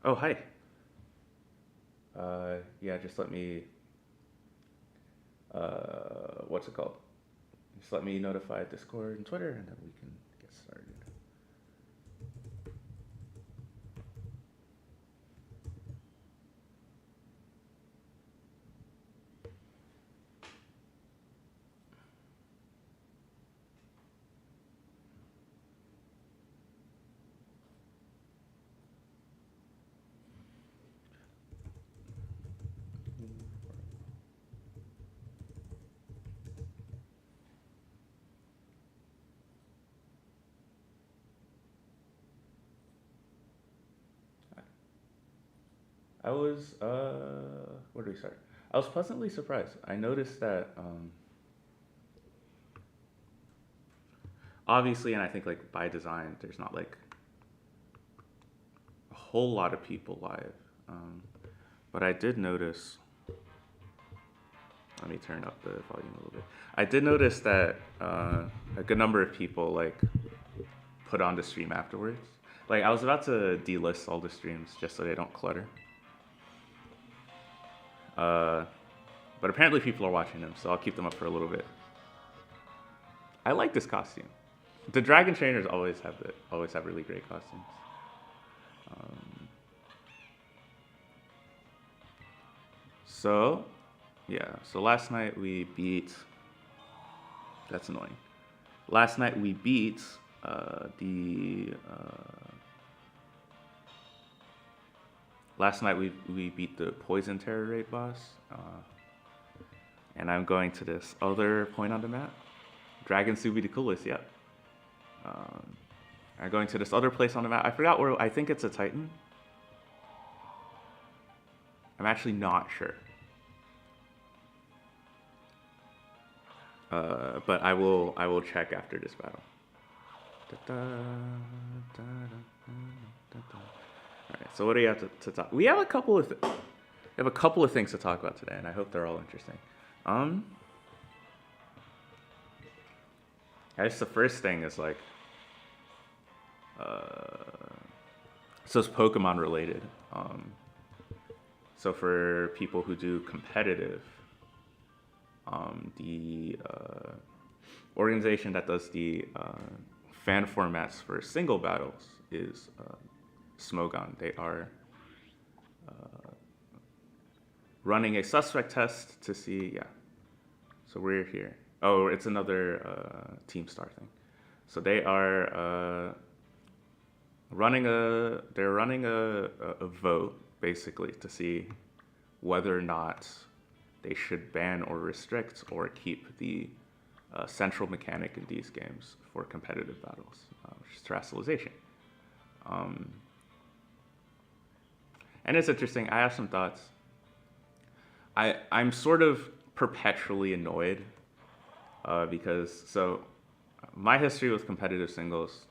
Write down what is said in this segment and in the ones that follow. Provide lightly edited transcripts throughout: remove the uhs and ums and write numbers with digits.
Oh, hi. Yeah, just let me, what's it called? Just let me notify Discord and Twitter, and then we can get started. Where do we start? I was pleasantly surprised. I noticed that, obviously, and I think like by design, there's not like a whole lot of people live. Um, but I did notice, let me turn up the volume a little bit. I did notice that a good number of people like put on the stream afterwards. Like I was about to delist all the streams just so they don't clutter. Uh, but apparently people are watching them, so I'll keep them up for a little bit. I like this costume. The dragon trainers always have really great costumes. Um, so yeah, so last night we beat. That's annoying. Last night we beat the. Last night we beat the poison terror raid boss, and I'm going to this other point on the map. Dragon Subi the coolest, yep. I'm going to this other place on the map. I forgot where. I think it's a Titan. I'm actually not sure. But I will check after this battle. All right. So what do you have to talk? We have a couple of things to talk about today, and I hope they're all interesting. I guess the first thing is like, so it's Pokemon related. So for people who do competitive, the organization that does the fan formats for single battles is Smogon. They are running a suspect test to see, yeah. So we're here. Oh, it's another Team Star thing. So they are they're running a vote basically to see whether or not they should ban or restrict or keep the central mechanic in these games for competitive battles, which is terrestrialization. And it's interesting. I have some thoughts. I'm sort of perpetually annoyed because my history with competitive singles.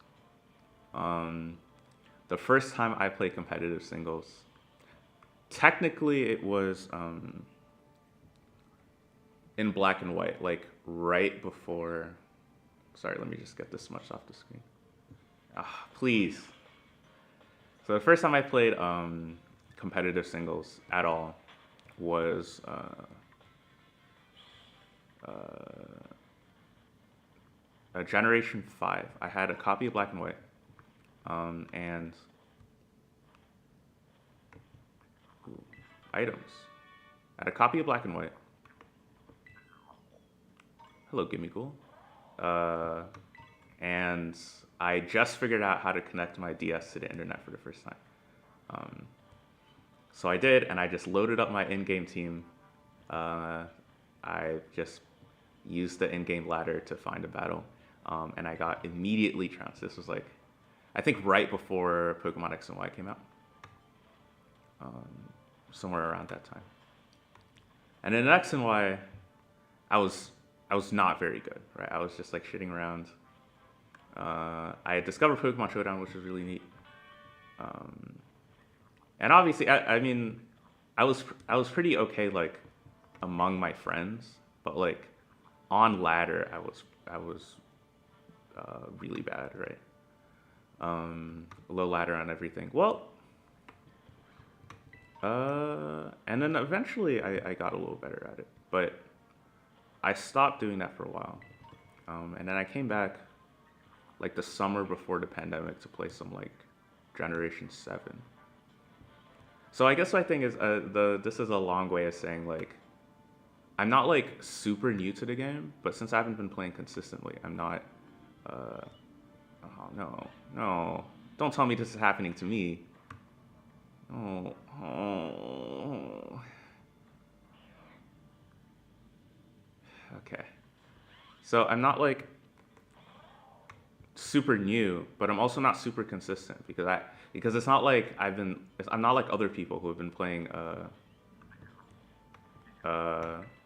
The first time I played competitive singles, technically it was in black and white, like right before. Sorry, let me just get this much off the screen. Please. So the first time I played competitive singles at all was a Generation 5. I had a copy of Black and White, and items. I had a copy of Black and White. Hello, Gimme Ghoul. And I just figured out how to connect my DS to the internet for the first time. So I did, and I just loaded up my in-game team. I just used the in-game ladder to find a battle, and I got immediately trounced. This was like, I think right before Pokemon X and Y came out, somewhere around that time. And in X and Y, I was not very good, right? I was just like shitting around. I had discovered Pokemon Showdown, which was really neat. And obviously, I mean, I was pretty okay like among my friends, but like on ladder, I was really bad, right? Low ladder on everything. Well, And then eventually I got a little better at it, but I stopped doing that for a while. And then I came back like the summer before the pandemic to play some like Generation 7. So I guess my thing is this is a long way of saying like I'm not like super new to the game, but since I haven't been playing consistently, I'm not uh oh no, no. Don't tell me this is happening to me. Oh, oh. Okay. So I'm not like super new, but I'm also not super consistent because it's not like I'm not like other people who have been playing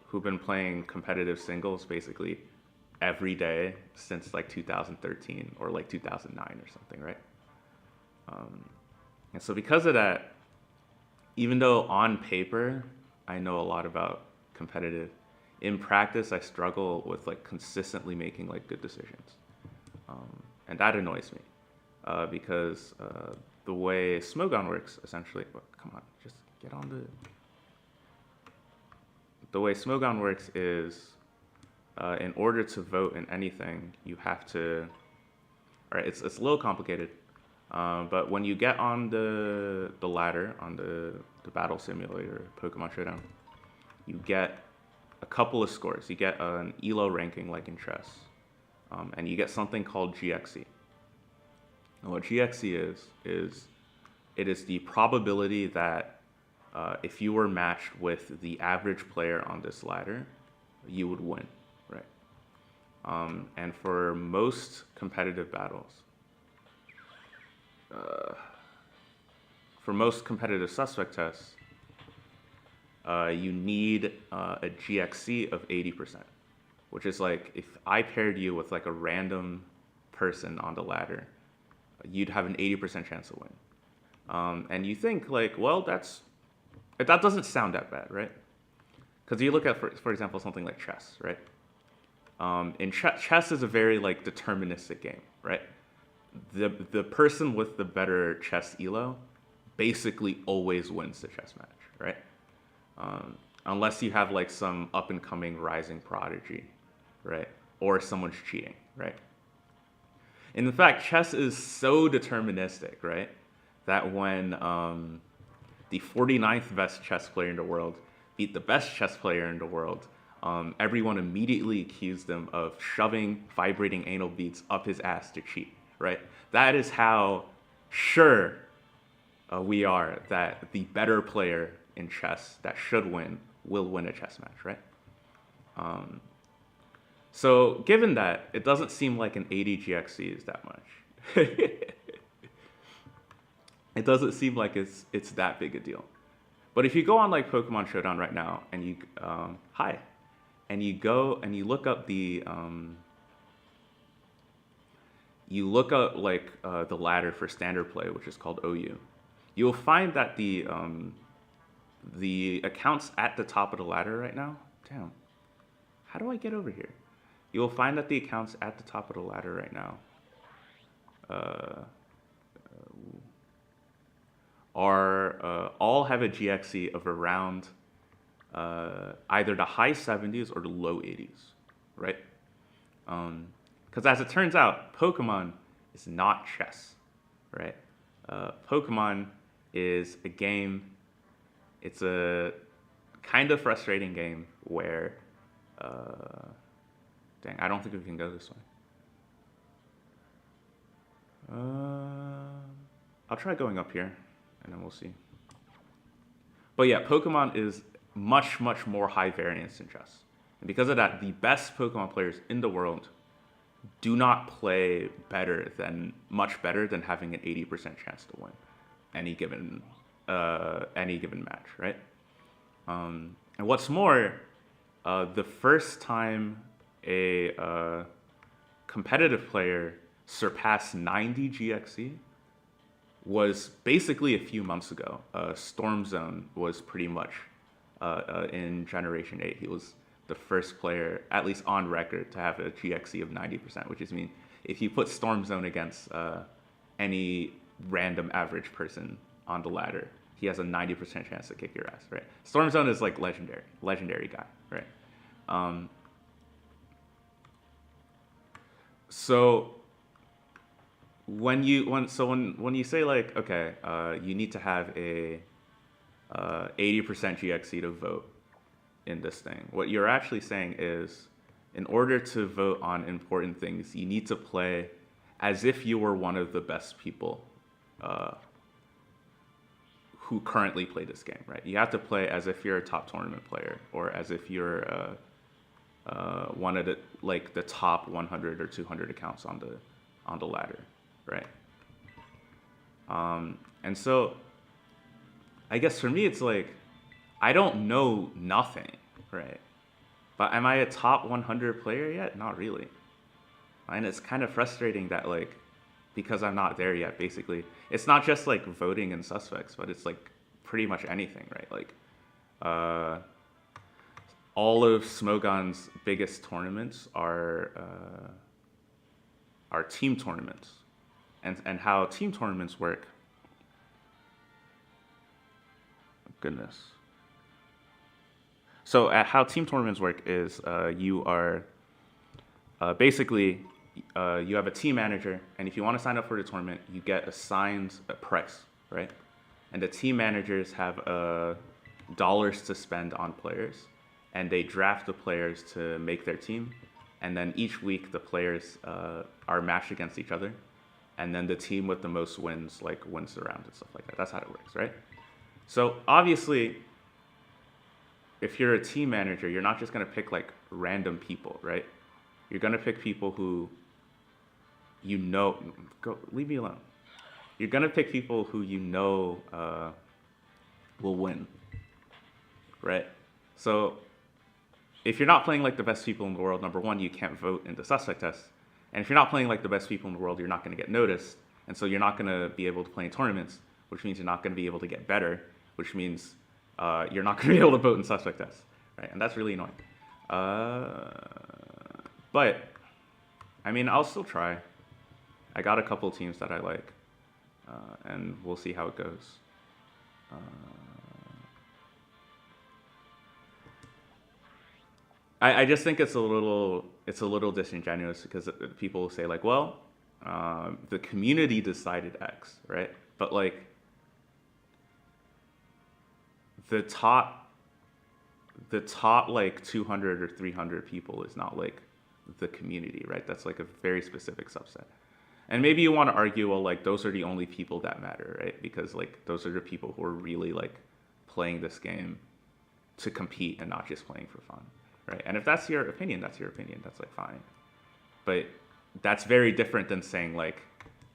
who've been playing competitive singles basically every day since like 2013 or like 2009 or something, right? And so because of that, even though on paper I know a lot about competitive, in practice I struggle with like consistently making like good decisions, and that annoys me because the way Smogon works essentially. Well, come on, just get on the way Smogon works is in order to vote in anything, you have to. All right, it's a little complicated, but when you get on the ladder on the battle simulator, Pokemon Showdown, you get a couple of scores. You get an ELO ranking like in chess, and you get something called GXE. And what GXE is it is the probability that if you were matched with the average player on this ladder, you would win, right? And for most competitive battles, for most competitive suspect tests, you need a GXC of 80%, which is like if I paired you with like a random person on the ladder, you'd have an 80% chance to win. And you think like, well, that doesn't sound that bad, right? Because you look at, for example, something like chess, right? In chess is a very like deterministic game, right? The person with the better chess elo basically always wins the chess match, right? Unless you have like some up and coming rising prodigy, right? Or someone's cheating, right? And in fact, chess is so deterministic, right? That when the 49th best chess player in the world beat the best chess player in the world, everyone immediately accused him of shoving vibrating anal beads up his ass to cheat, right? That is how sure we are that the better player in chess that should win will win a chess match, right? So given that, it doesn't seem like an 80 GXC is that much. It doesn't seem like it's that big a deal. But if you go on like Pokemon Showdown right now and you and you go and you look up the the ladder for standard play, which is called OU, you'll find that the accounts at the top of the ladder right now. Damn, how do I get over here? You will find that the accounts at the top of the ladder right now are all have a GXE of around either the high 70s or the low 80s, right? Because as it turns out, Pokemon is not chess, right? Pokemon is a game. It's a kind of frustrating game where, dang, I don't think we can go this way. I'll try going up here, and then we'll see. But yeah, Pokemon is much, much more high variance than chess. And because of that, the best Pokemon players in the world do not play much better than having an 80% chance to win any given match, right? And what's more, the first time a competitive player surpassed 90 GXE was basically a few months ago. Storm Zone was pretty much in Generation 8. He was the first player, at least on record, to have a GXE of 90%, which is mean if you put Storm Zone against any random average person on the ladder, he has a 90% chance to kick your ass, right? Storm Zone is like legendary guy, right? Um, so when you say like, okay, you need to have a 80% GXC to vote in this thing, what you're actually saying is, in order to vote on important things, you need to play as if you were one of the best people who currently play this game, right? You have to play as if you're a top tournament player, or as if you're one of the top 100 or 200 accounts on the ladder, right? And so I guess for me, it's like, I don't know nothing, right? But am I a top 100 player yet? Not really. And it's kind of frustrating that, like, because I'm not there yet, basically. It's not just like voting and suspects, but it's like pretty much anything, right? Like, all of Smogon's biggest tournaments are team tournaments. And how team tournaments work, goodness. So how team tournaments work is you are basically you have a team manager, and if you want to sign up for the tournament, you get assigned a price, right? And the team managers have dollars to spend on players, and they draft the players to make their team, and then each week the players are matched against each other, and then the team with the most wins wins the round and stuff like that. That's how it works, right? So obviously, if you're a team manager, you're not just gonna pick like random people, right? You're gonna pick people who you know. Go, leave me alone. You're gonna pick people who you know will win, right? So if you're not playing like the best people in the world, number one, you can't vote in the suspect test. And if you're not playing like the best people in the world, you're not gonna get noticed, and so you're not gonna be able to play in tournaments, which means you're not gonna be able to get better, which means you're not going to be able to vote in suspect tests, right? And that's really annoying. But, I mean, I'll still try. I got a couple of teams that I like, and we'll see how it goes. I just think it's a little disingenuous because people will say like, well, the community decided X, right? But like, the top like 200 or 300 people is not like the community, right? That's like a very specific subset. And maybe you want to argue, well, like those are the only people that matter, right? Because like those are the people who are really like playing this game to compete and not just playing for fun, right? And if that's your opinion, that's your opinion. That's like fine. But that's very different than saying like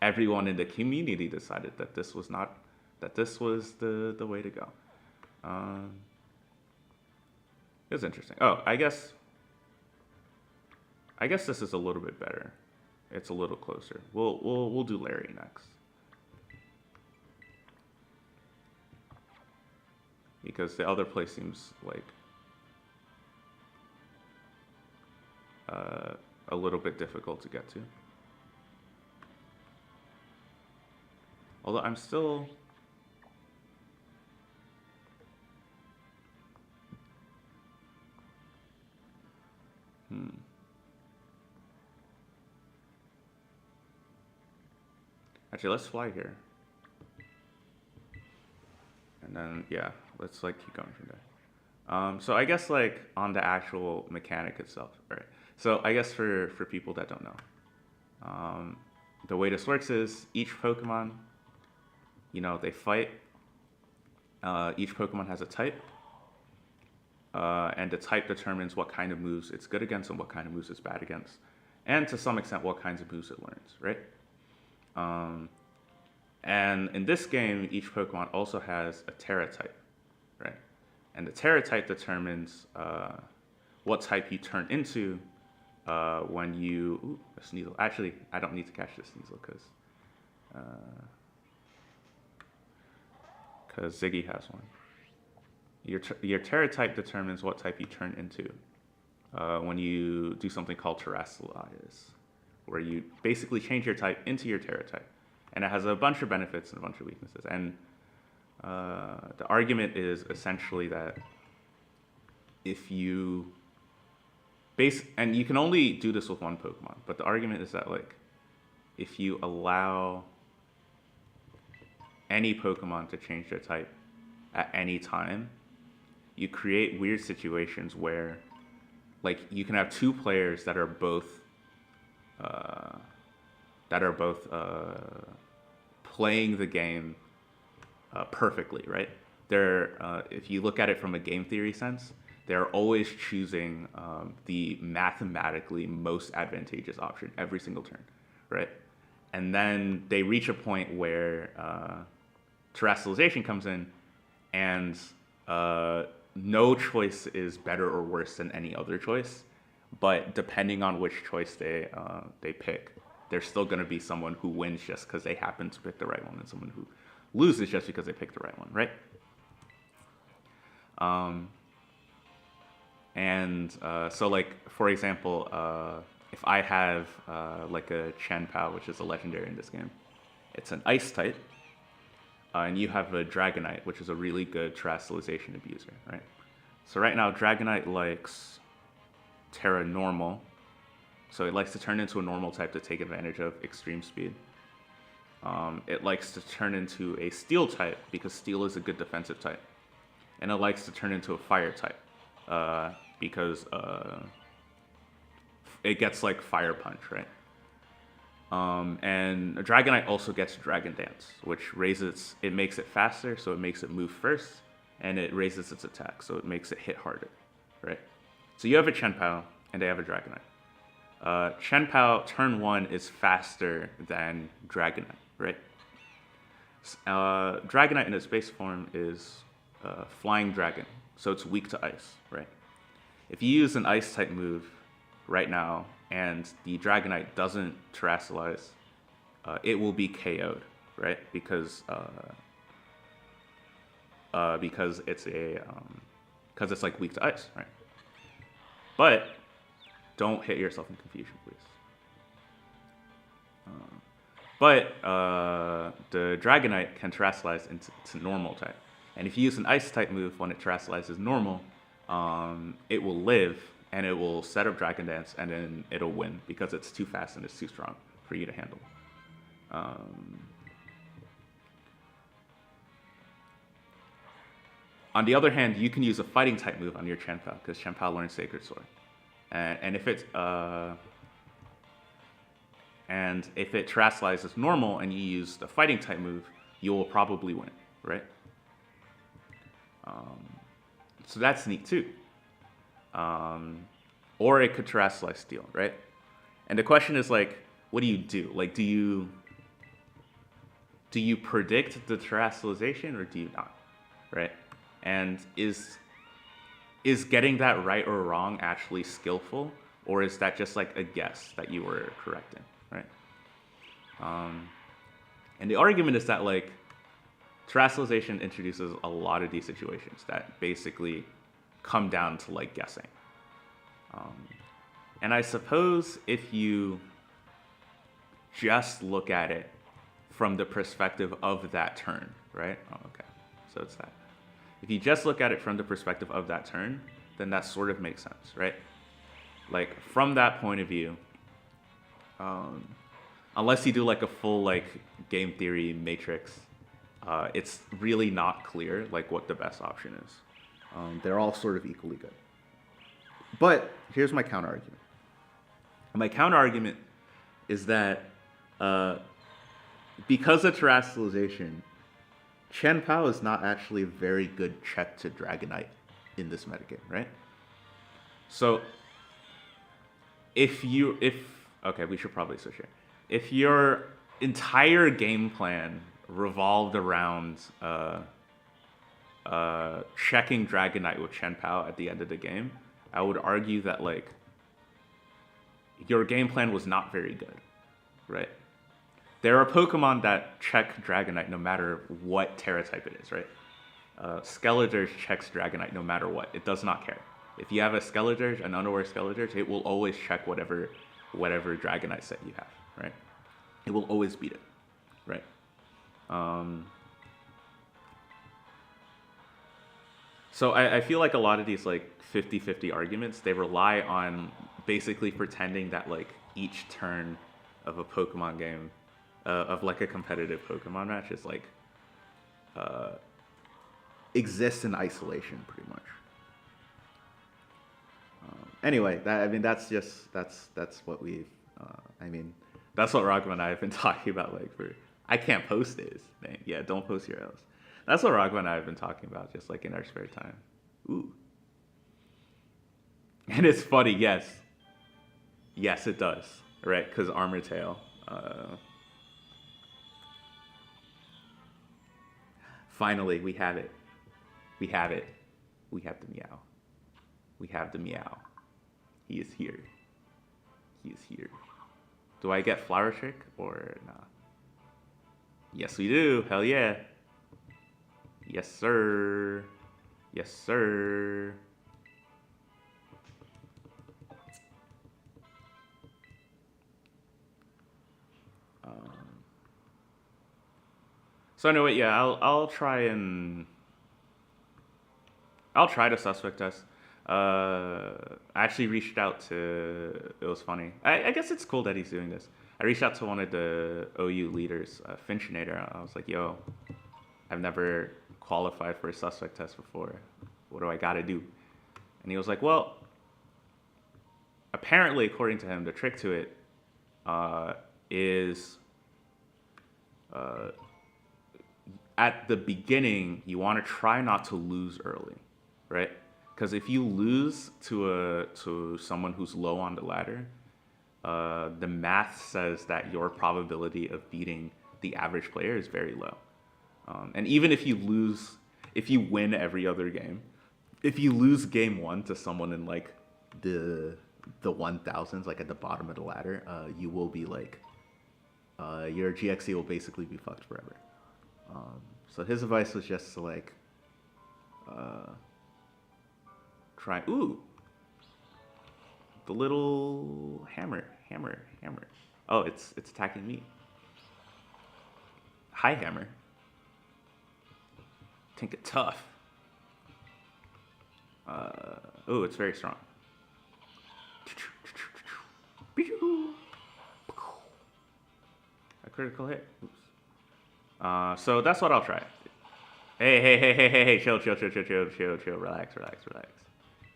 everyone in the community decided that this was the way to go. It was interesting. Oh, I guess this is a little bit better. It's a little closer. We'll do Larry next, because the other place seems like a little bit difficult to get to. Although I'm still. Actually, let's fly here. And then, yeah, let's like keep going from there. So I guess like on the actual mechanic itself, right? So I guess for people that don't know, the way this works is each Pokemon, they fight. Each Pokemon has a type. And the type determines what kind of moves it's good against and what kind of moves it's bad against. And to some extent, what kinds of moves it learns, right? And in this game, each Pokemon also has a Terra type, right? And the Terra type determines what type you turn into when you... Ooh, a Sneasel. Actually, I don't need to catch this Sneasel because Ziggy has one. Your Terra type determines what type you turn into when you do something called Terrasilize, where you basically change your type into your Terra type. And it has a bunch of benefits and a bunch of weaknesses. And The argument is essentially that if you and you can only do this with one Pokemon, but the argument is that like if you allow any Pokemon to change their type at any time, you create weird situations where like you can have two players that are both playing the game perfectly, right? They're if you look at it from a game theory sense, they're always choosing the mathematically most advantageous option every single turn, right? And then they reach a point where terrestrialization comes in, and no choice is better or worse than any other choice. But depending on which choice they pick, there's still going to be someone who wins just because they happen to pick the right one, and someone who loses just because they picked the right one, right? So like, for example, if I have like a Chien-Pao, which is a legendary in this game, it's an ice type, and you have a Dragonite, which is a really good terrestrialization abuser, right? So right now, Dragonite likes Terra Normal, so it likes to turn into a normal type to take advantage of extreme speed. It likes to turn into a Steel type because Steel is a good defensive type, and it likes to turn into a Fire type because it gets like Fire Punch, right? And a Dragonite also gets Dragon Dance, which makes it faster, so it makes it move first, and it raises its attack, so it makes it hit harder, right? So you have a Chien-Pao, and they have a Dragonite. Chien-Pao, turn 1 is faster than Dragonite, right? Dragonite in its base form is Flying Dragon, so it's weak to ice, right? If you use an ice type move right now and the Dragonite doesn't terrestrialize, it will be KO'd, right? Because it's like weak to ice, right? But don't hit yourself in confusion, please. The Dragonite can terrestrialize into normal type. And if you use an ice type move when it terrestrializes normal, it will live and it will set up Dragon Dance and then it'll win because it's too fast and it's too strong for you to handle. On the other hand, you can use a fighting type move on your Chien-Pao because Chien-Pao learns Sacred Sword. And if it terrestrializes normal and you use the fighting type move, you will probably win, right? So that's neat too. Or it could terrestrialize Steel, right? And the question is like, what do you do? Like, do you predict the terrestrialization or do you not, right? And is getting that right or wrong actually skillful, or is that just like a guess that you were correct in, right? And the argument is that like terrestrialization introduces a lot of these situations that basically come down to like guessing. And I suppose if you just look at it from the perspective of that turn, right? Oh, okay, so it's that. If you just look at it from the perspective of that turn, then that sort of makes sense, right? Like from that point of view, unless you do like a full like game theory matrix, it's really not clear like what the best option is. They're all sort of equally good. But here's my counter argument. My counter argument is that because of terrestrialization, Chien-Pao is not actually a very good check to Dragonite in this metagame, right? So okay, we should probably switch here. If your entire game plan revolved around checking Dragonite with Chien-Pao at the end of the game, I would argue that like your game plan was not very good, right? There are Pokemon that check Dragonite no matter what Terra type it is, right? Skeledirge checks Dragonite no matter what. It does not care. If you have a Skeledirge, an unaware Skeledirge, it will always check whatever Dragonite set you have, right? It will always beat it, right? So I feel like a lot of these like 50-50 arguments, they rely on basically pretending that like each turn of a Pokemon game, of like a competitive Pokemon match is like exists in isolation pretty much. Anyway, I mean that's what we've. I mean, that's what Ragman and I have been talking about. Like for I can't post this, man. Yeah, don't post your L's. That's what Ragman and I have been talking about, just like in our spare time. Ooh, and it's funny. Yes, it does. Right, because Armor Tail. Finally, we have it. We have it. We have the Meow. We have the Meow. He is here. He is here. Do I get Flower Trick or nah? Yes, we do. Hell yeah. Yes, sir. Yes, sir. So anyway, yeah, I'll try to suspect test. I actually reached out to. It was funny. I guess it's cool that he's doing this. I reached out to one of the OU leaders, Finchinator. I was like, "Yo, I've never qualified for a suspect test before. What do I gotta do?" And he was like, "Well, apparently, according to him, the trick to it is at the beginning you want to try not to lose early, right? Because if you lose to someone who's low on the ladder, the math says that your probability of beating the average player is very low. And even if you win every other game, if you lose game one to someone in like the 1000s, like at the bottom of the ladder, you will be like, your GXC will basically be fucked forever. So his advice was just to like, try, the little hammer. Oh, it's attacking me. Hi, hammer. Think it tough. It's very strong. A critical hit. Oops. So that's what I'll try. Hey, chill,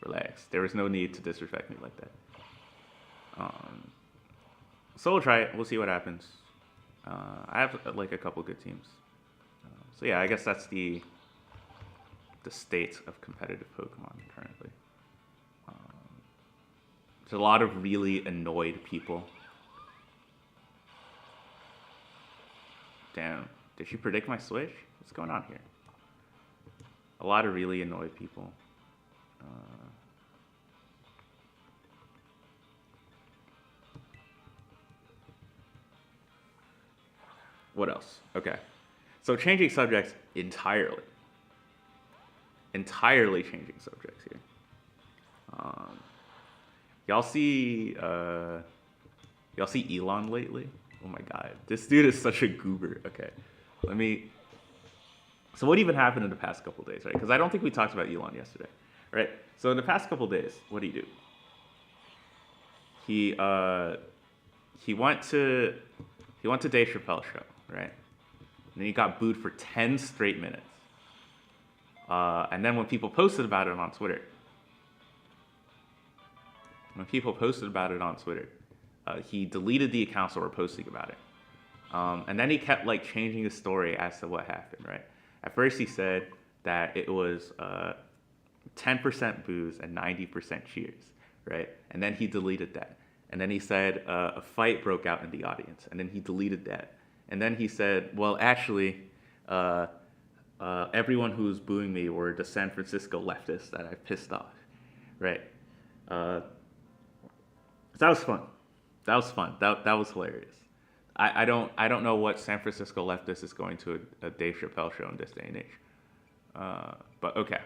relax. There was no need to disrespect me like that. So we'll try it. We'll see what happens. I have like a couple good teams. So yeah, I guess that's the state of competitive Pokemon currently. There's a lot of really annoyed people. Damn, did she predict my switch? What's going on here? A lot of really annoyed people. What else? Okay. So changing subjects entirely. Entirely changing subjects here. Y'all see Elon lately? Oh my god. This dude is such a goober. Okay. So what even happened in the past couple days, right? Because I don't think we talked about Elon yesterday, right? So in the past couple days, what did he do? He went to Dave Chappelle's show, right? And then he got booed for 10 straight minutes. And then when people posted about it on Twitter, he deleted the accounts that were posting about it. And then he kept like changing the story as to what happened, right? At first he said that it was 10% boos and 90% cheers, right? And then he deleted that. And then he said a fight broke out in the audience. And then he deleted that. And then he said, well, actually, everyone who was booing me were the San Francisco leftists that I pissed off, right? So that was fun. That was hilarious. I don't know what San Francisco leftist is going to a Dave Chappelle show in this day and age. But okay,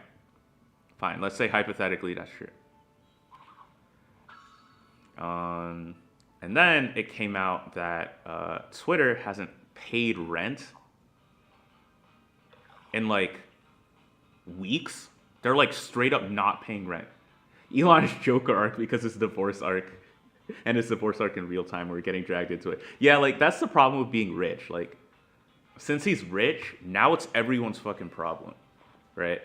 fine. Let's say hypothetically that's true. And then it came out that Twitter hasn't paid rent in like weeks. They're like straight up not paying rent. Elon's Joker arc because his divorce arc and his divorce arc in real time, we're getting dragged into it. Yeah, like that's the problem with being rich. Like, since he's rich, now it's everyone's fucking problem, right?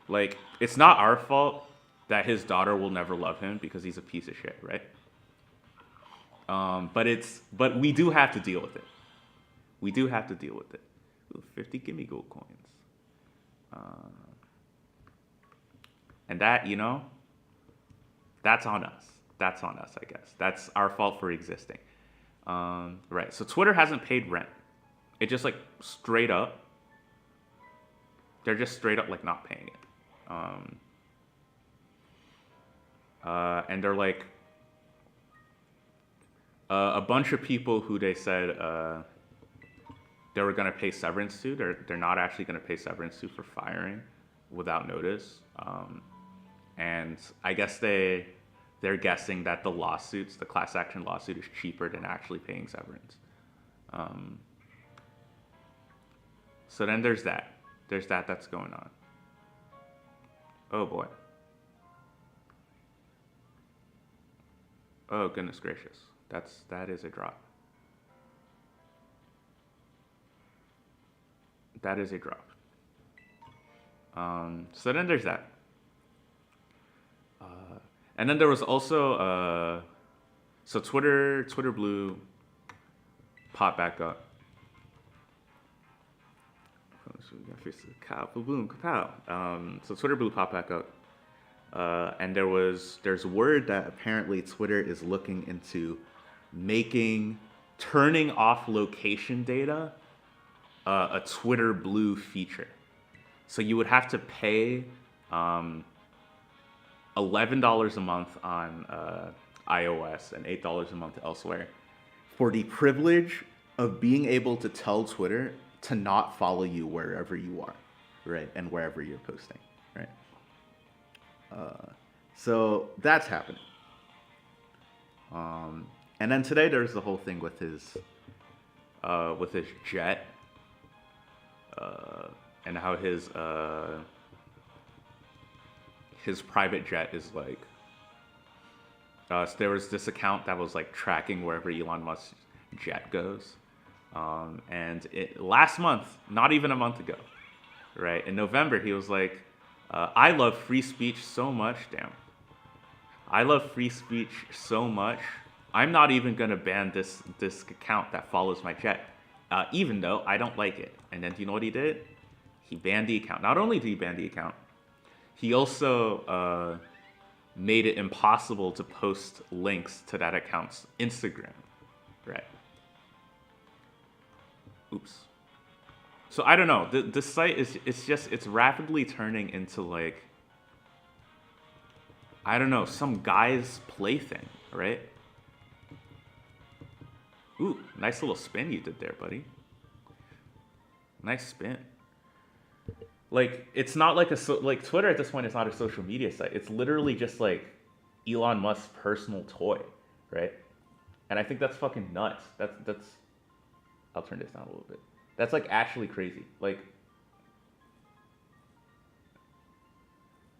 Like, it's not our fault that his daughter will never love him because he's a piece of shit, right? But we do have to deal with it. We do have to deal with it. Ooh, 50 gimme gold coins. And that, that's on us. That's on us, I guess. That's our fault for existing. Right. So Twitter hasn't paid rent. It just like straight up. They're just straight up like not paying it. And they're like a bunch of people who they said they were gonna pay severance to. They're not actually gonna pay severance to for firing without notice. And I guess they're guessing that the class action lawsuit is cheaper than actually paying severance. So then there's that. That's going on. Oh boy. Oh goodness gracious. That is a drop. That is a drop. So then there's that. And then there was also so Twitter Blue popped back up. So Twitter Blue popped back up, and there's word that apparently Twitter is looking into turning off location data a Twitter Blue feature. So you would have to pay $11 a month on iOS and $8 a month elsewhere for the privilege of being able to tell Twitter to not follow you wherever you are, right? And wherever you're posting, right? So that's happening. And then today there's the whole thing with his jet, and how his private jet is like. So there was this account that was like tracking wherever Elon Musk's jet goes. And last month, not even a month ago, right? In November, he was like, I love free speech so much, damn. I love free speech so much. I'm not even gonna ban this account that follows my jet, even though I don't like it. And then do you know what he did? He banned the account. Not only did he ban the account, he also made it impossible to post links to that account's Instagram, right? Oops. So I don't know. The site it's rapidly turning into like, I don't know, some guy's plaything, right? Ooh, nice little spin you did there, buddy. Nice spin. Like, it's not like like Twitter at this point is not a social media site. It's literally just like Elon Musk's personal toy, right? And I think that's fucking nuts. That's I'll turn this down a little bit. That's like actually crazy. Like,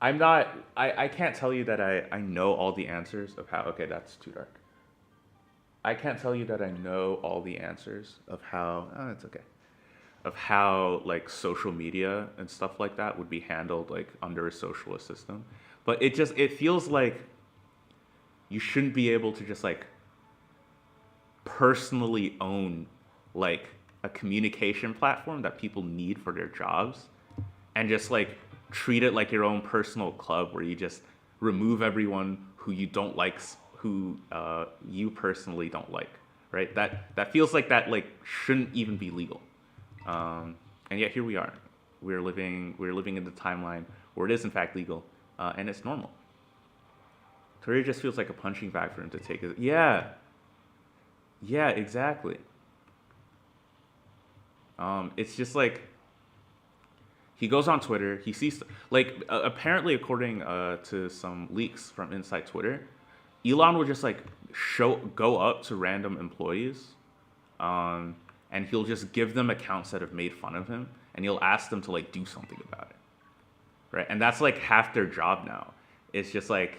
I can't tell you that I know all the answers of how, okay, that's too dark. I can't tell you that I know all the answers of how, it's okay. Of how like social media and stuff like that would be handled like under a socialist system. But it feels like you shouldn't be able to just like personally own like a communication platform that people need for their jobs and just like treat it like your own personal club where you just remove everyone who you don't like, who you personally don't like, right? That feels like that like shouldn't even be legal. And yet here we are. We're living in the timeline where it is in fact legal, and it's normal. Twitter just feels like a punching bag for him to take it. Yeah, exactly. It's just like he goes on Twitter. He sees like apparently according to some leaks from inside Twitter, Elon will just like go up to random employees, and he'll just give them accounts that have made fun of him, and he'll ask them to like do something about it, right? And that's like half their job now. It's just like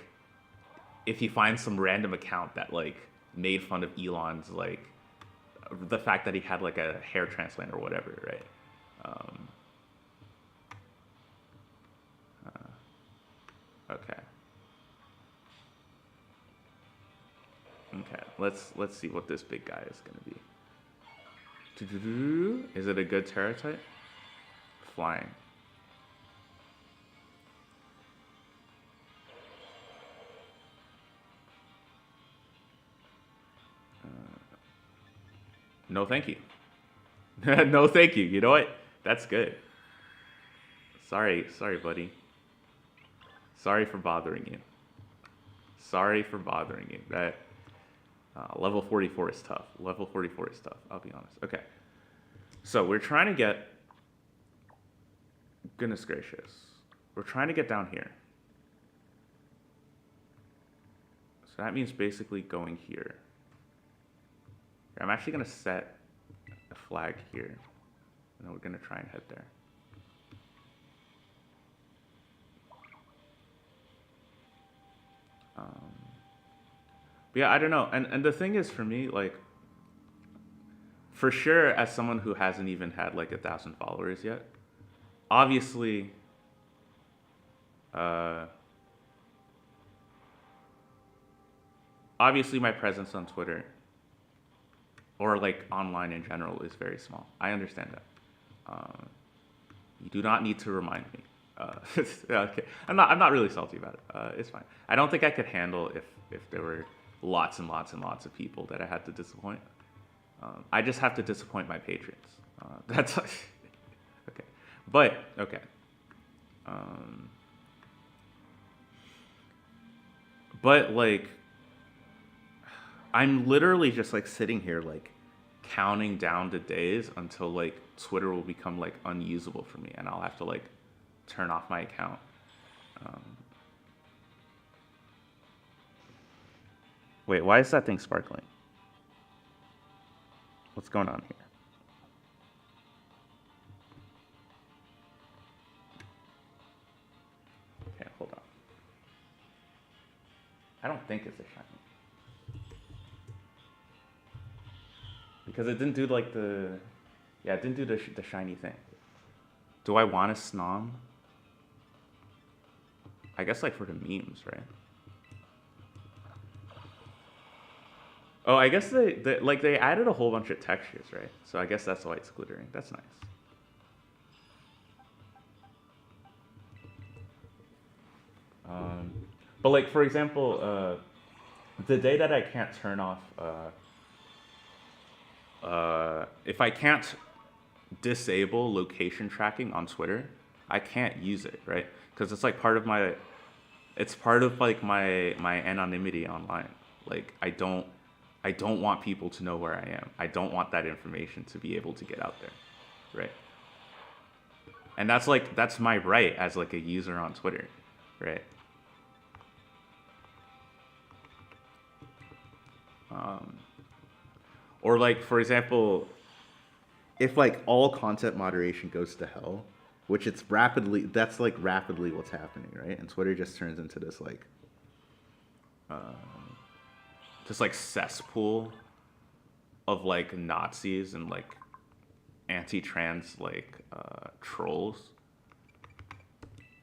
if you find some random account that like made fun of Elon's like the fact that he had like a hair transplant or whatever, right? Um, okay. Okay. Let's see what this big guy is gonna be. Is it a good Terra type? Flying. No, thank you. No, thank you. You know what? That's good. Sorry, buddy. Sorry for bothering you. Sorry for bothering you. That level 44 is tough. Level 44 is tough. I'll be honest. Okay. So we're trying to get. Goodness gracious. We're trying to get down here. So that means basically going here. I'm actually going to set a flag here. And then we're going to try and head there. But yeah, I don't know. And the thing is, for me, like, for sure, as someone who hasn't even had like 1,000 followers yet, obviously, obviously my presence on Twitter or like online in general is very small. I understand that. You do not need to remind me. Okay. I'm not really salty about it. It's fine. I don't think I could handle if there were lots and lots and lots of people that I had to disappoint. I just have to disappoint my patrons. That's okay. But okay. But like, I'm literally just like sitting here like counting down the days until like Twitter will become like unusable for me, and I'll have to like turn off my account. Wait, why is that thing sparkling? What's going on here? Okay, hold on. I don't think it's a shiny. Because it didn't do like the... Yeah, it didn't do the shiny thing. Do I want a Snom? I guess like for the memes, right? Oh, I guess they added a whole bunch of textures, right? So I guess that's why it's glittering. That's nice. But like for example, the day that I can't turn off, if I can't disable location tracking on Twitter, I can't use it, right? Because it's like part of my, it's part of like my anonymity online. Like I don't want people to know where I am. I don't want that information to be able to get out there, right? And that's my right as like a user on Twitter, right? Or like for example, if like all content moderation goes to hell, which that's like rapidly what's happening, right? And Twitter just turns into this like just like cesspool of like Nazis and like anti-trans like trolls.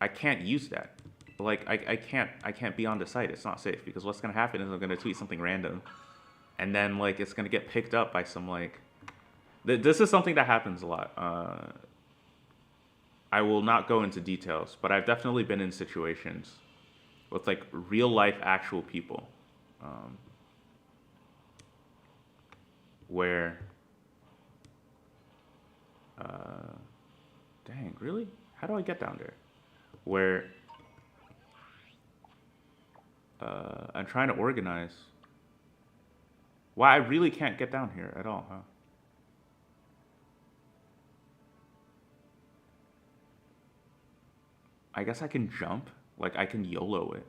I can't use that. Like I can't be on the site. It's not safe because what's gonna happen is I'm gonna tweet something random, and then like it's gonna get picked up by some like. This is something that happens a lot. I will not go into details, but I've definitely been in situations with like real life actual people. Where dang, really? How do I get down there? Where I'm trying to organize. Wow, I really can't get down here at all, huh? I guess I can jump. Like I can YOLO it.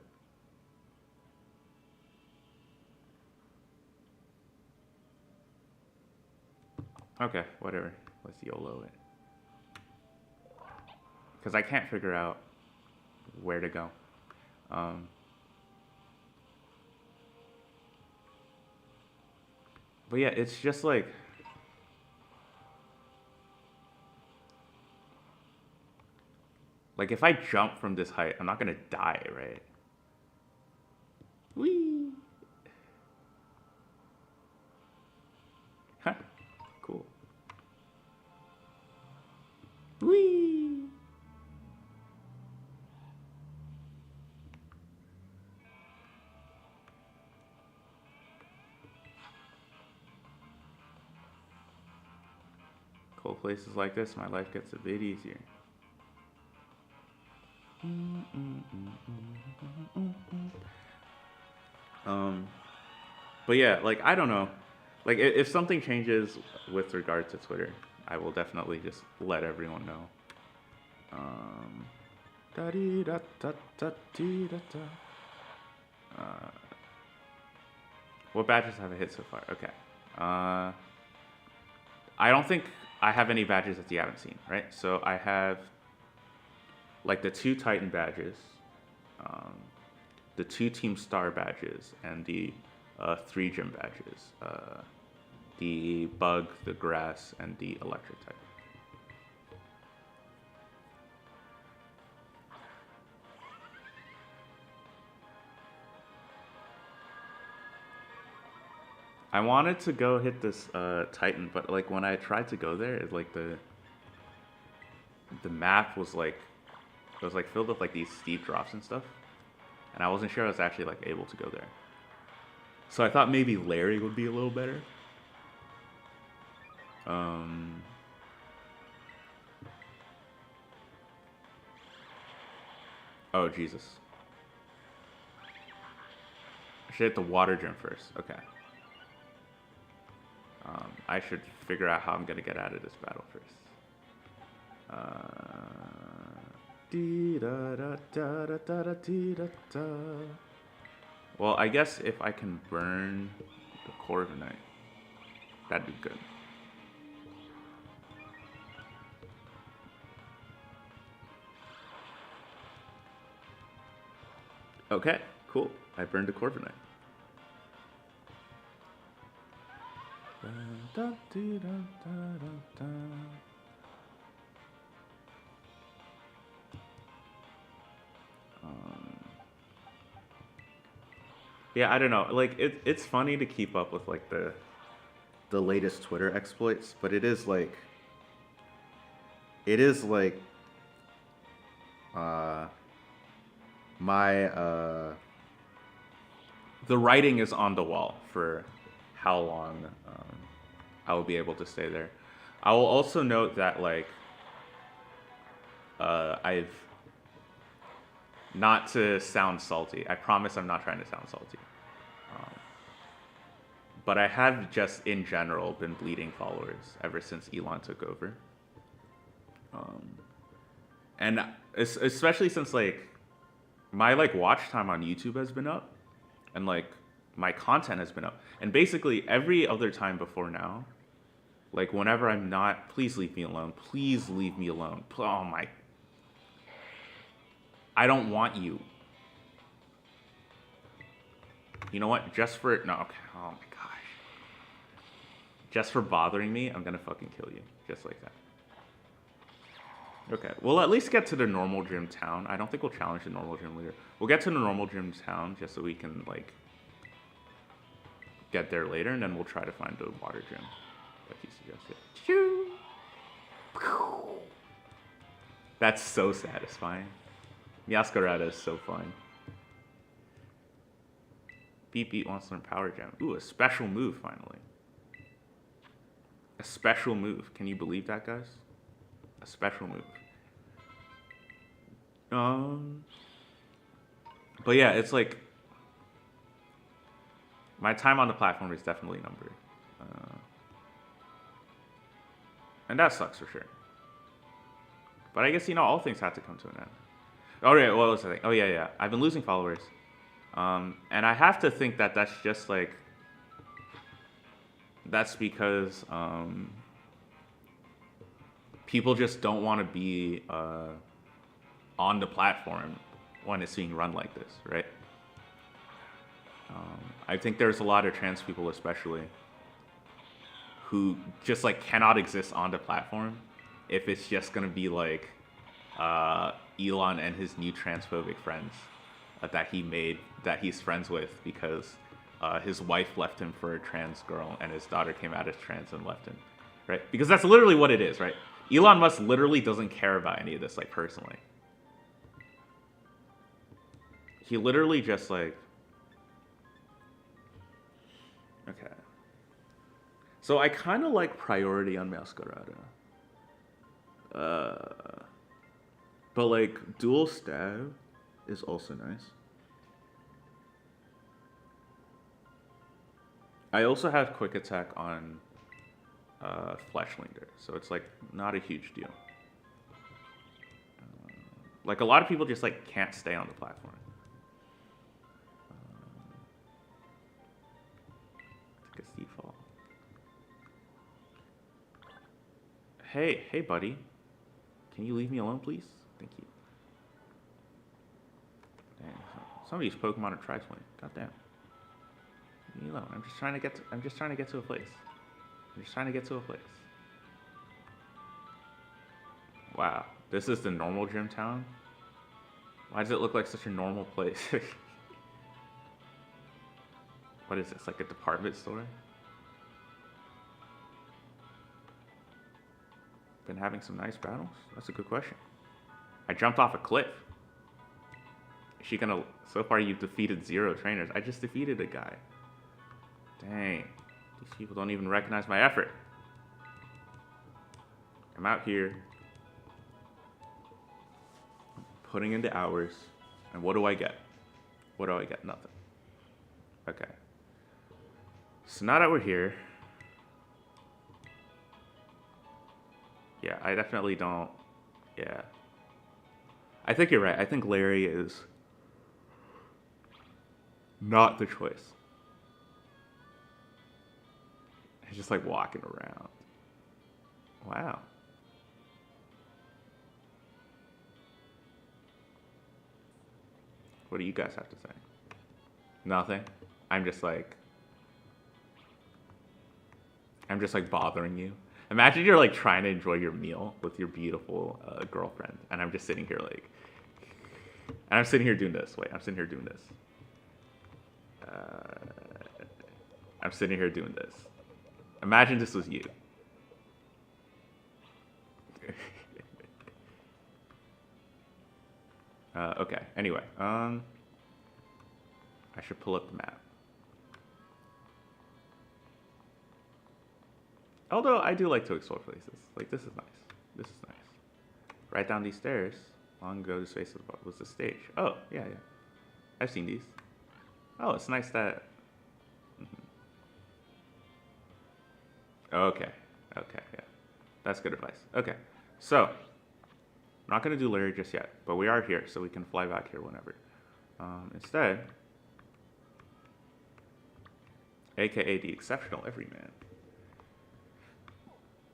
Okay, whatever. Let's YOLO it. Because I can't figure out where to go. Um, but yeah, it's just like if I jump from this height, I'm not gonna die, right? Whee! Huh. Cool. Whee! Cold places like this, my life gets a bit easier. Um, but yeah, like I don't know, like if something changes with regard to Twitter, I will definitely just let everyone know. Um, da-dee-da-da-da-dee-da-da. Uh, what badges have I hit so far? Okay. I don't think I have any badges that you haven't seen, right? So I have like the 2 Titan badges, um, the 2 Team Star badges, and the 3 gym badges. The Bug, the Grass, and the Electric type. I wanted to go hit this Titan, but like when I tried to go there, it like the map was like it was like filled with like these steep drops and stuff, and I wasn't sure I was actually like able to go there. So I thought maybe Larry would be a little better. Oh Jesus! I should hit the water gym first. Okay. I should figure out how I'm gonna get out of this battle first. Well, I guess if I can burn the Corviknight, that'd be good. Okay, cool. I burned the Corviknight. Yeah, I don't know. Like it's funny to keep up with like the latest Twitter exploits, but it is like uh my the writing is on the wall for how long I will be able to stay there. I will also note that like I've not to sound salty. I promise I'm not trying to sound salty. But I have just in general been bleeding followers ever since Elon took over. And especially since like my like watch time on YouTube has been up and like my content has been up. And basically every other time before now, like whenever I'm not, please leave me alone. Please leave me alone. Oh my, I don't want you. You know what? Just for, no, okay. Oh my gosh. Just for bothering me, I'm gonna fucking kill you. Just like that. Okay, we'll at least get to the normal gym town. I don't think we'll challenge the normal gym leader. We'll get to the normal gym town just so we can, like, get there later, and then we'll try to find the water gym, like you suggested. Choo! That's so satisfying. Masquerada is so fun. Beat Beat wants to learn Power Gem. Ooh, a special move, finally. A special move. Can you believe that, guys? A special move. But yeah, it's like my time on the platform is definitely numbered, and that sucks for sure. But I guess all things have to come to an end. Oh yeah, what was the thing? Oh yeah. I've been losing followers, and I have to think that that's just like that's because people just don't want to be on the platform when it's being run like this, right? I think there's a lot of trans people, especially, who just like cannot exist on the platform if it's just gonna be like Elon and his new transphobic friends that he made, that he's friends with because his wife left him for a trans girl and his daughter came out as trans and left him, right? Because that's literally what it is, right? Elon Musk literally doesn't care about any of this, like, personally. He literally just, like... Okay. So I kind of like Priority on Masquerada. But, like, Dual Stab is also nice. I also have Quick Attack on Fleshlinger, so it's like not a huge deal. Like a lot of people just like can't stay on the platform. I think it's default. Hey, buddy, can you leave me alone, please? Thank you. Dang, some of these Pokemon are tri-swing. Goddamn. Leave me alone. I'm just trying to get to a place. Wow, this is the normal gym town? Why does it look like such a normal place? What is this, like a department store? Been having some nice battles? That's a good question. I jumped off a cliff. Is she gonna... So far you've defeated 0 trainers. I just defeated a guy. Dang. These people don't even recognize my effort. I'm out here putting in the hours, and what do I get? Nothing. Okay. So now that we're here, yeah, I definitely don't, yeah. I think you're right. I think Larry is not the choice. He's just like walking around. Wow. What do you guys have to say? Nothing? I'm just like bothering you. Imagine you're like trying to enjoy your meal with your beautiful girlfriend, and I'm just sitting here like, and I'm sitting here doing this. Wait, I'm sitting here doing this. I'm sitting here doing this. Imagine this was you. Okay, anyway, I should pull up the map. Although I do like to explore places. Like, this is nice. Right down these stairs, long ago this space was the stage. Oh, yeah. I've seen these. Oh, it's nice that... Okay, yeah. That's good advice. Okay, so... I'm not going to do Larry just yet, but we are here, so we can fly back here whenever. Instead, aka the exceptional everyman,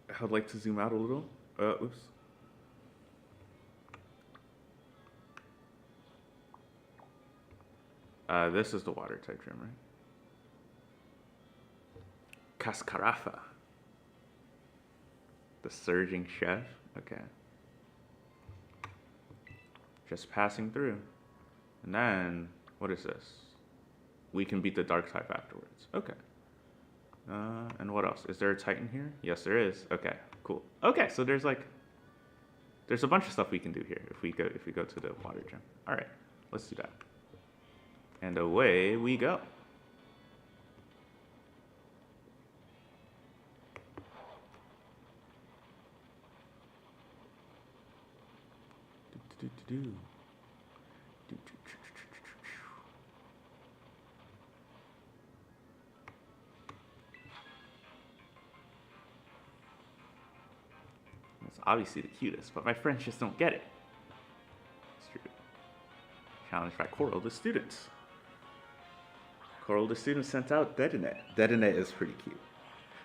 I would like to zoom out a little. Oops. This is the water type gym, right? Cascarafa. The surging chef. Okay. Just passing through. And then, what is this? We can beat the dark type afterwards. Okay. And what else? Is there a Titan here? Yes, there is. Okay, cool. Okay, so there's a bunch of stuff we can do here if we go to the water gym. All right, let's do that. And away we go. It's obviously the cutest, but my friends just don't get it. It's true. Challenged by Coral the students. Coral the students sent out Dedenne. Dedenne is pretty cute.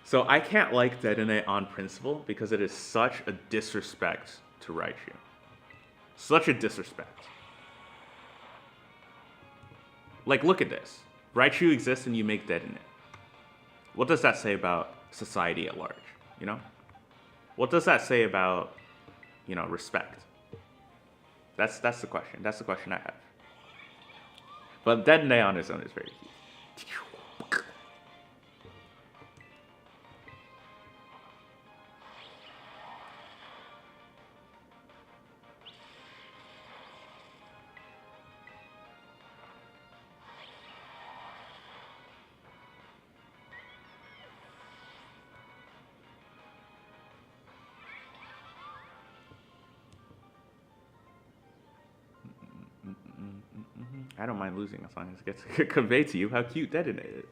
So I can't like Dedenne on principle because it is such a disrespect to Raichu. Such a disrespect. Like, look at this. Raichu exists and you make dead in it. What does that say about society at large, you know? What does that say about, you know, respect? That's the question. That's the question I have. But Dead Day on its own is very cute. I don't mind losing as long as it gets to convey to you how cute Detonate is.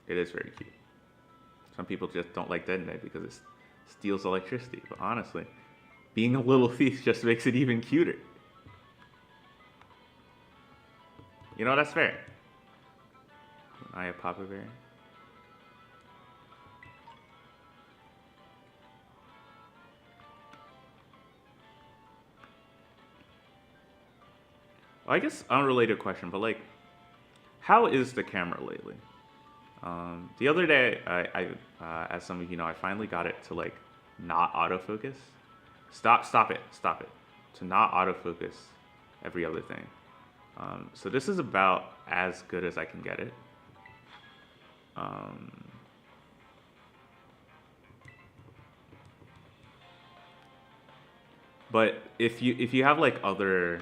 It is very cute. Some people just don't like Detonate because it steals electricity. But honestly, being a little thief just makes it even cuter. You know, that's fair. I have Papa Bear. Well, I guess unrelated question, but like, how is the camera lately? The other day, as some of you know, I finally got it to like not autofocus. Stop it. To not autofocus every other thing. So this is about as good as I can get it. But if you have like other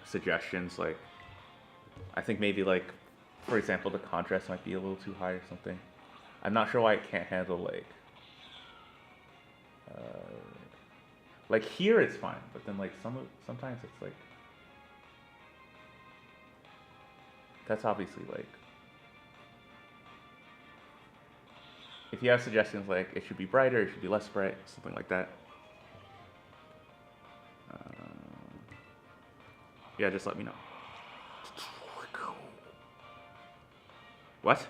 suggestions, like I think maybe like, for example, the contrast might be a little too high or something. I'm not sure why it can't handle like here it's fine, but then like sometimes it's like, that's obviously like, if you have suggestions like it should be brighter, it should be less bright, something like that. Yeah, just let me know. What?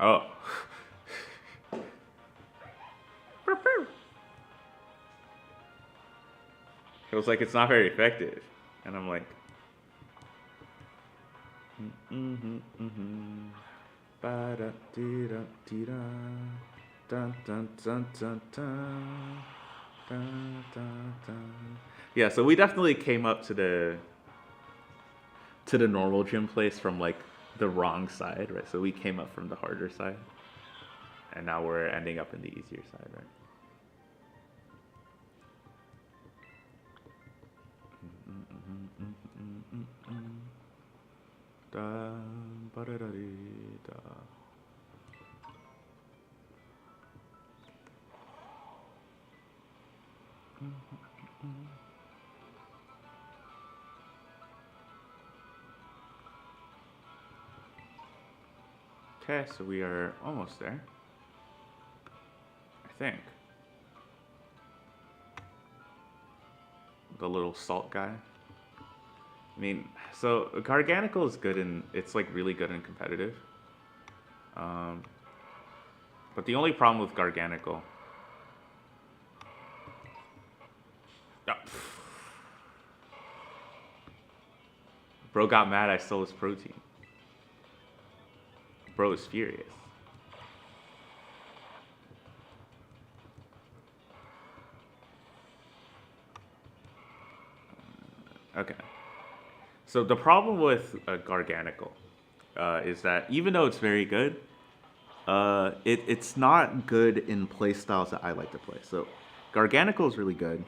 Oh. It was like, it's not very effective. And I'm like, yeah, so we definitely came up to the normal gym place from like the wrong side, right? So we came up from the harder side, and now we're ending up in the easier side, right? Okay, so we are almost there, I think. The little salt guy. I mean, so Garganical is good and it's like really good and competitive. But the only problem with Garganical, bro got mad I stole his protein. Bro is furious. Okay. So the problem with Garganical is that even though it's very good, it's not good in play styles that I like to play. So Garganical is really good.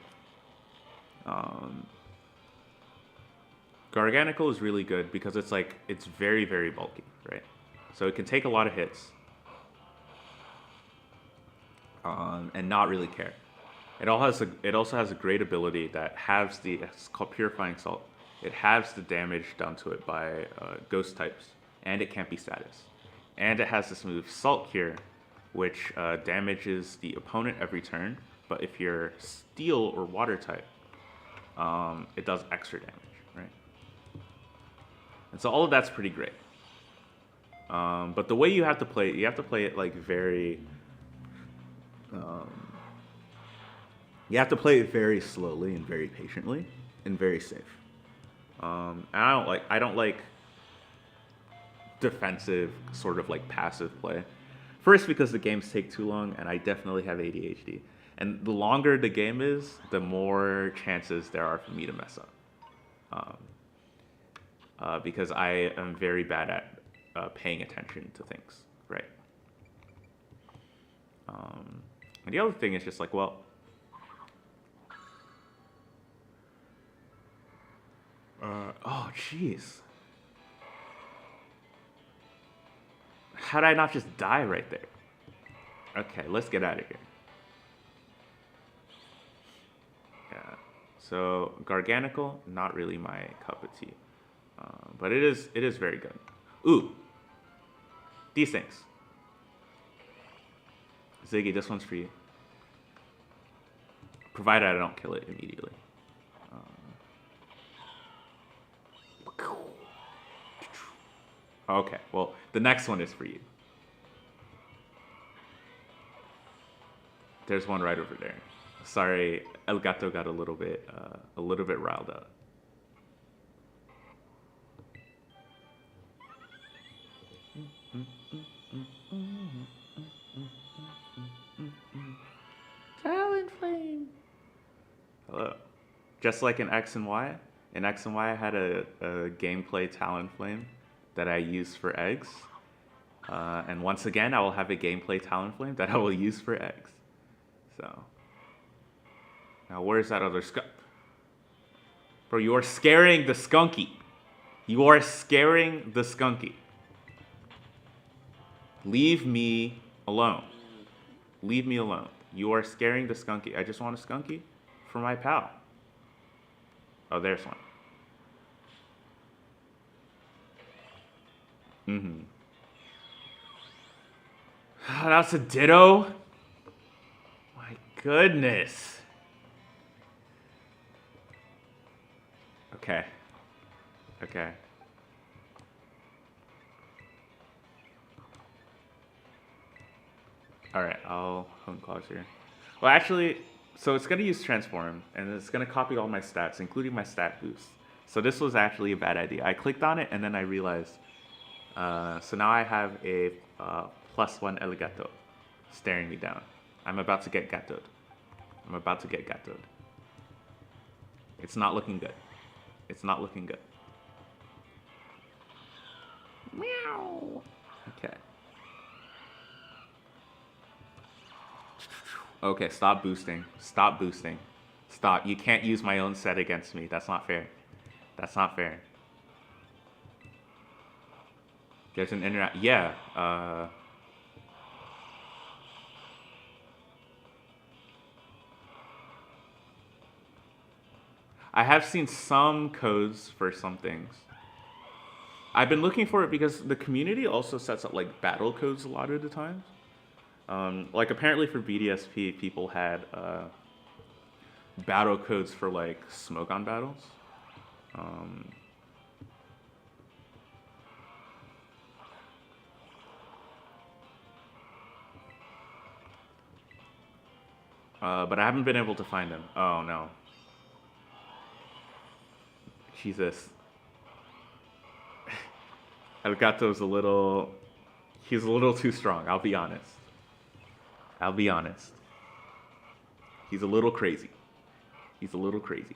Garganical is really good because it's like, it's very, very bulky, right? So it can take a lot of hits and not really care. It also has a great ability that halves it's called Purifying Salt. It halves the damage done to it by ghost types, and it can't be status. And it has this move Salt Cure, which damages the opponent every turn, but if you're Steel or Water type, it does extra damage, right? And so all of that's pretty great. But the way you have to play it like very You have to play it very slowly and very patiently and very safe. And I don't like defensive sort of like passive play. First, because the games take too long, and I definitely have ADHD. And the longer the game is, the more chances there are for me to mess up. Um, because I am very bad at paying attention to things, right? And the other thing is just like, well, oh, jeez. How did I not just die right there? Okay, let's get out of here. Yeah. So Garganical, not really my cup of tea, but it is very good. Ooh, these things. Ziggy, this one's for you. Provided I don't kill it immediately. Okay, well, the next one is for you. There's one right over there. Sorry, El Gato got a little bit riled up. Talonflame. Hello. Just like in X and Y, I had a gameplay Talonflame that I use for eggs. And once again, I will have a gameplay Talonflame that I will use for eggs. So, now where's that other skunk? Bro, you are scaring the skunky. You are scaring the skunky. Leave me alone. Leave me alone. You are scaring the skunky. I just want a skunky for my pal. Oh, there's one. Mm-hmm. That's a ditto? My goodness. Okay. Okay. Alright, I'll hone claws here. Well, actually, so it's going to use transform, and it's going to copy all my stats, including my stat boost. So this was actually a bad idea. I clicked on it, and then I realized, so now I have a +1 El Gato staring me down. I'm about to get gatoed. I'm about to get gatoed. It's not looking good. It's not looking good. Meow. Okay. Okay, stop boosting. Stop boosting. Stop. You can't use my own set against me. That's not fair. That's not fair. There's an interact. Yeah. I have seen some codes for some things. I've been looking for it because the community also sets up like battle codes a lot of the times. Like apparently for BDSP, people had battle codes for like smoke on battles. But I haven't been able to find them. Oh no. Jesus. El Gato's he's a little too strong, I'll be honest. I'll be honest. He's a little crazy. He's a little crazy.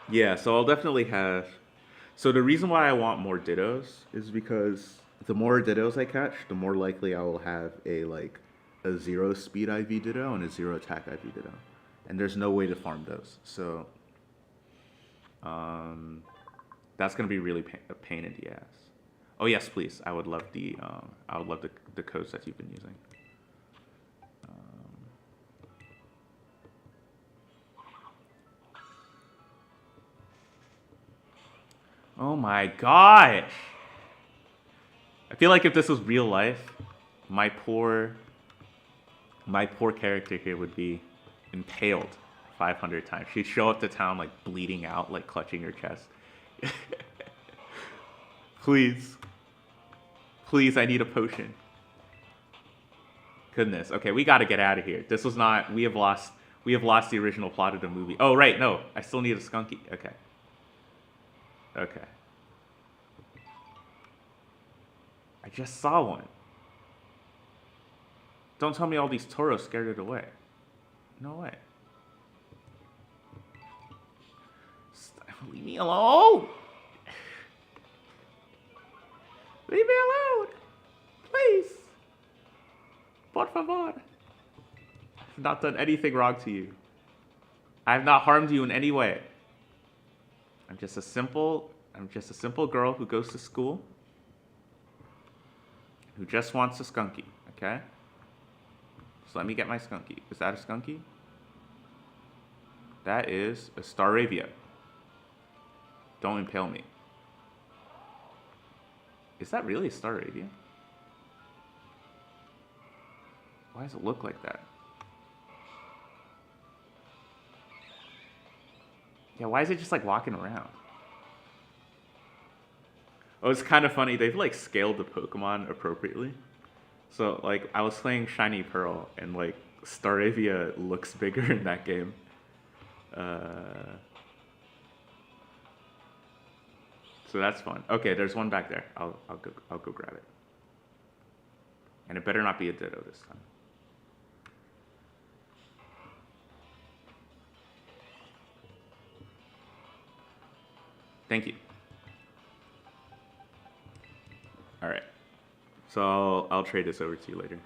Yeah, so I'll definitely have... So the reason why I want more Dittos is because the more Dittos I catch, the more likely I will have a 0 speed IV Ditto and a 0 attack IV Ditto. And there's no way to farm those. So that's going to be really a pain in the ass. Oh yes, please. I would love the codes that you've been using. Oh my gosh! I feel like if this was real life, my poor character here would be impaled 500 times. She'd show up to town like bleeding out, like clutching her chest. Please. Please, I need a potion. Goodness. Okay, we got to get out of here. This was not. We have lost the original plot of the movie. Oh right, no. I still need a skunky. Okay. Okay. I just saw one. Don't tell me all these toros scared it away. No way. Leave me alone. Leave me alone. Please. Por favor. I've not done anything wrong to you. I have not harmed you in any way. I'm just a simple girl who goes to school, who just wants a skunky, okay? So let me get my skunky. Is that a skunky? That is a Staravia. Don't impale me. Is that really a Staravia? Why does it look like that? Yeah, why is it just like walking around? Oh, it's kind of funny. They've like scaled the Pokemon appropriately. So like I was playing Shiny Pearl and like Staravia looks bigger in that game. So that's fun. Okay, there's one back there. I'll go grab it. And it better not be a Ditto this time. Thank you. All right. So I'll trade this over to you later.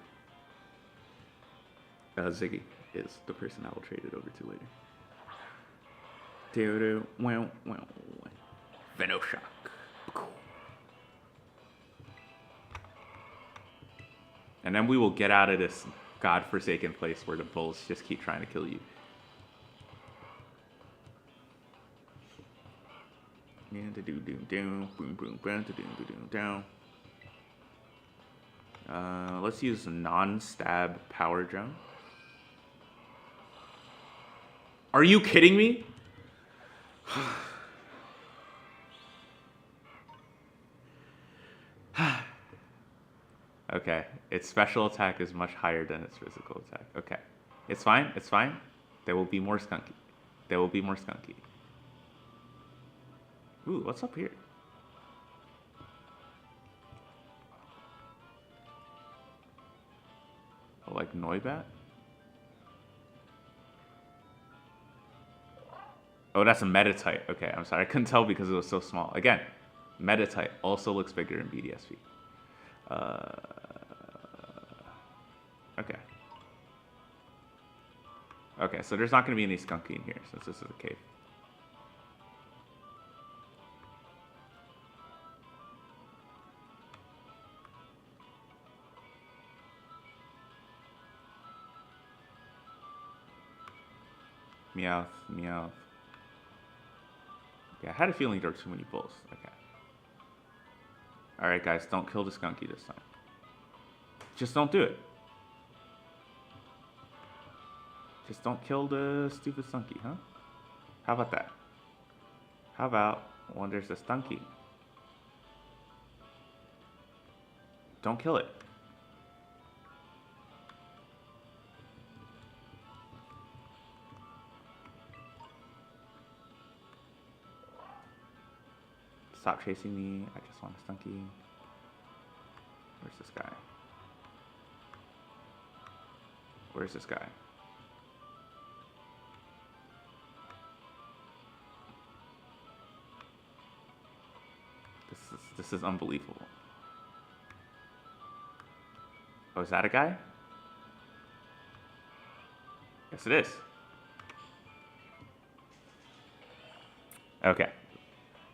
Ziggy is the person I will trade it over to later. Venoshock. And then we will get out of this godforsaken place where the bulls just keep trying to kill you. Let's use non-stab power gem. Are you kidding me? Okay, its special attack is much higher than its physical attack. Okay, it's fine, it's fine. There will be more skunky. There will be more skunky. Ooh, what's up here? Oh, like Noibat? Oh, that's a Metatite. Okay, I'm sorry. I couldn't tell because it was so small. Again, Metatite also looks bigger in BDSV. Okay. Okay, so there's not going to be any skunky in here since this is a cave. Meowth, Meowth. Yeah, I had a feeling there were too many bulls. Okay. Alright guys, don't kill the skunky this time. Just don't do it. Just don't kill the stupid skunky, huh? How about that? How about when there's a skunky? Don't kill it. Stop chasing me. I just want a skunky. Where's this guy? Where's this guy? This is unbelievable. Oh, is that a guy? Yes, it is. Okay.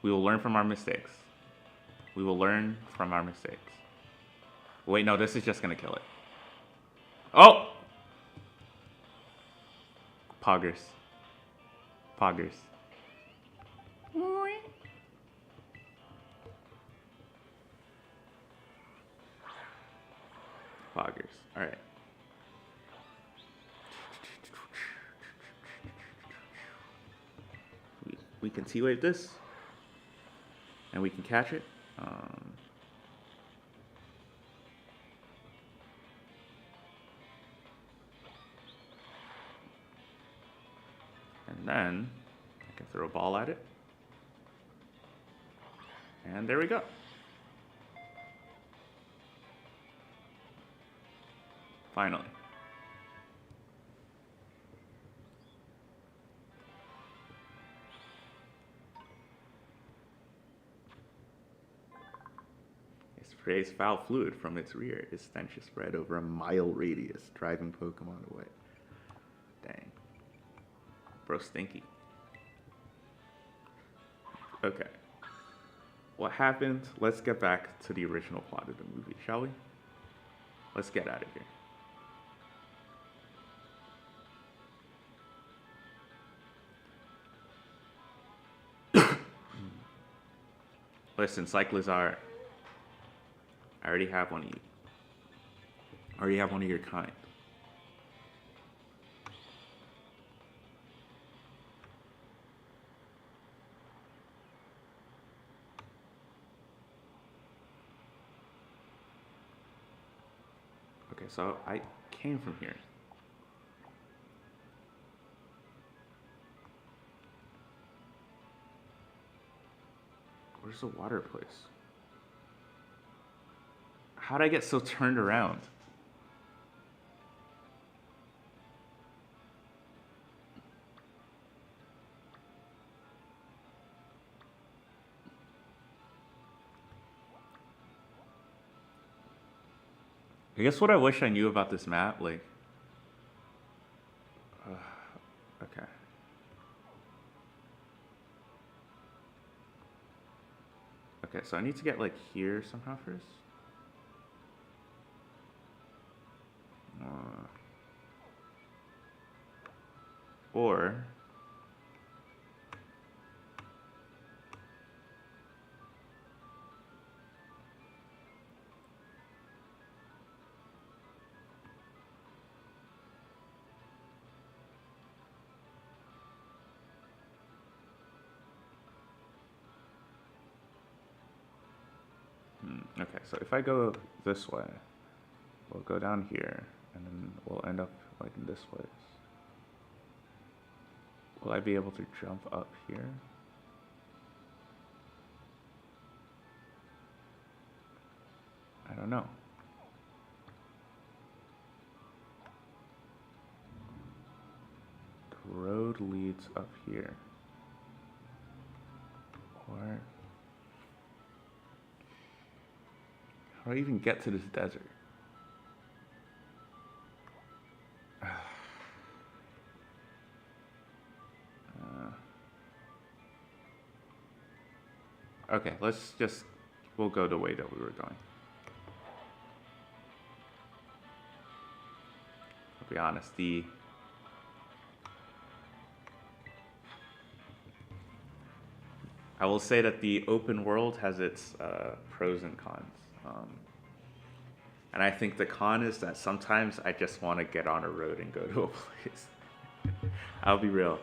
We will learn from our mistakes. We will learn from our mistakes. Wait, no, this is just gonna kill it. Oh! Poggers. Poggers. Poggers. Alright. We can T-wave this. And we can catch it. And then I can throw a ball at it. And there we go. Finally. It sprays foul fluid from its rear. Its stench is spread over a mile radius, driving Pokemon away. Dang. Bro, stinky. Okay. What happened? Let's get back to the original plot of the movie, shall we? Let's get out of here. Listen, Cyclizar, I already have one of you. I already have one of your kind. Okay, so I came from here. Where's the water place? How'd I get so turned around? I guess what I wish I knew about this map, like... okay. Okay, so I need to get, like, here somehow first. Or... okay, so if I go this way, we'll go down here, and then we'll end up like in this place. Will I be able to jump up here? I don't know. The road leads up here. Or... how do I even get to this desert? Okay, we'll go the way that we were going. I'll be honest, I will say that the open world has its pros and cons. And I think the con is that sometimes I just want to get on a road and go to a place. I'll be real.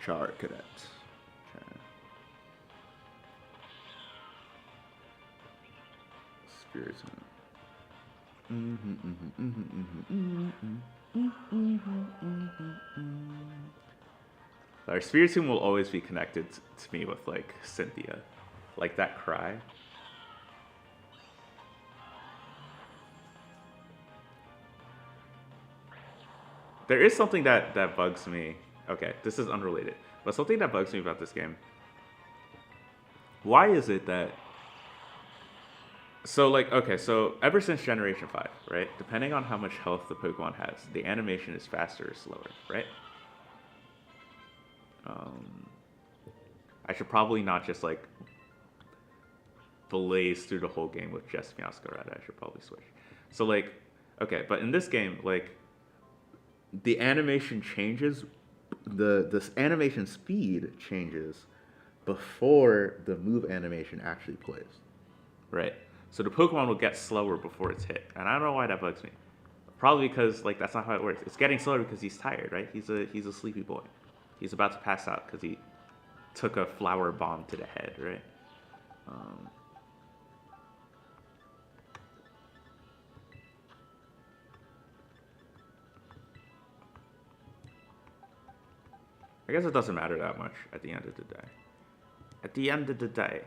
Char Cadet. Spiritomb. Our Spiritomb will always be connected to me with like Cynthia, like that cry. There is something that bugs me. Okay, this is unrelated, but something that bugs me about this game. Why is it that... so, like, okay, so ever since Generation 5, right? Depending on how much health the Pokemon has, the animation is faster or slower, right? I should probably not just, like, blaze through the whole game with just Meowscarada. I should probably switch. So, like, okay, but in this game, like, the animation changes, this animation speed changes before the move animation actually plays, right? So the Pokemon will get slower before it's hit, and I don't know why that bugs me. Probably because like that's not how it works. It's getting slower because he's tired, right? He's a sleepy boy. He's about to pass out because he took a flower bomb to the head, right? Um, I guess it doesn't matter that much at the end of the day. At the end of the day,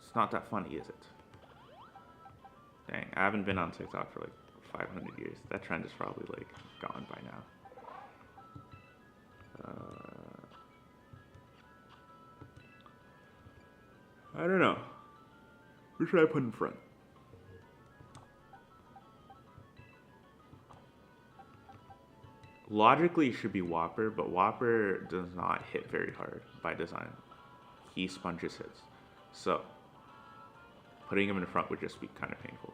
it's not that funny, is it? Dang, I haven't been on TikTok for like 500 years. That trend is probably like gone by now. I don't know. Who should I put in front? Logically, it should be Whopper, but Whopper does not hit very hard by design. He sponges hits. So, putting him in front would just be kind of painful.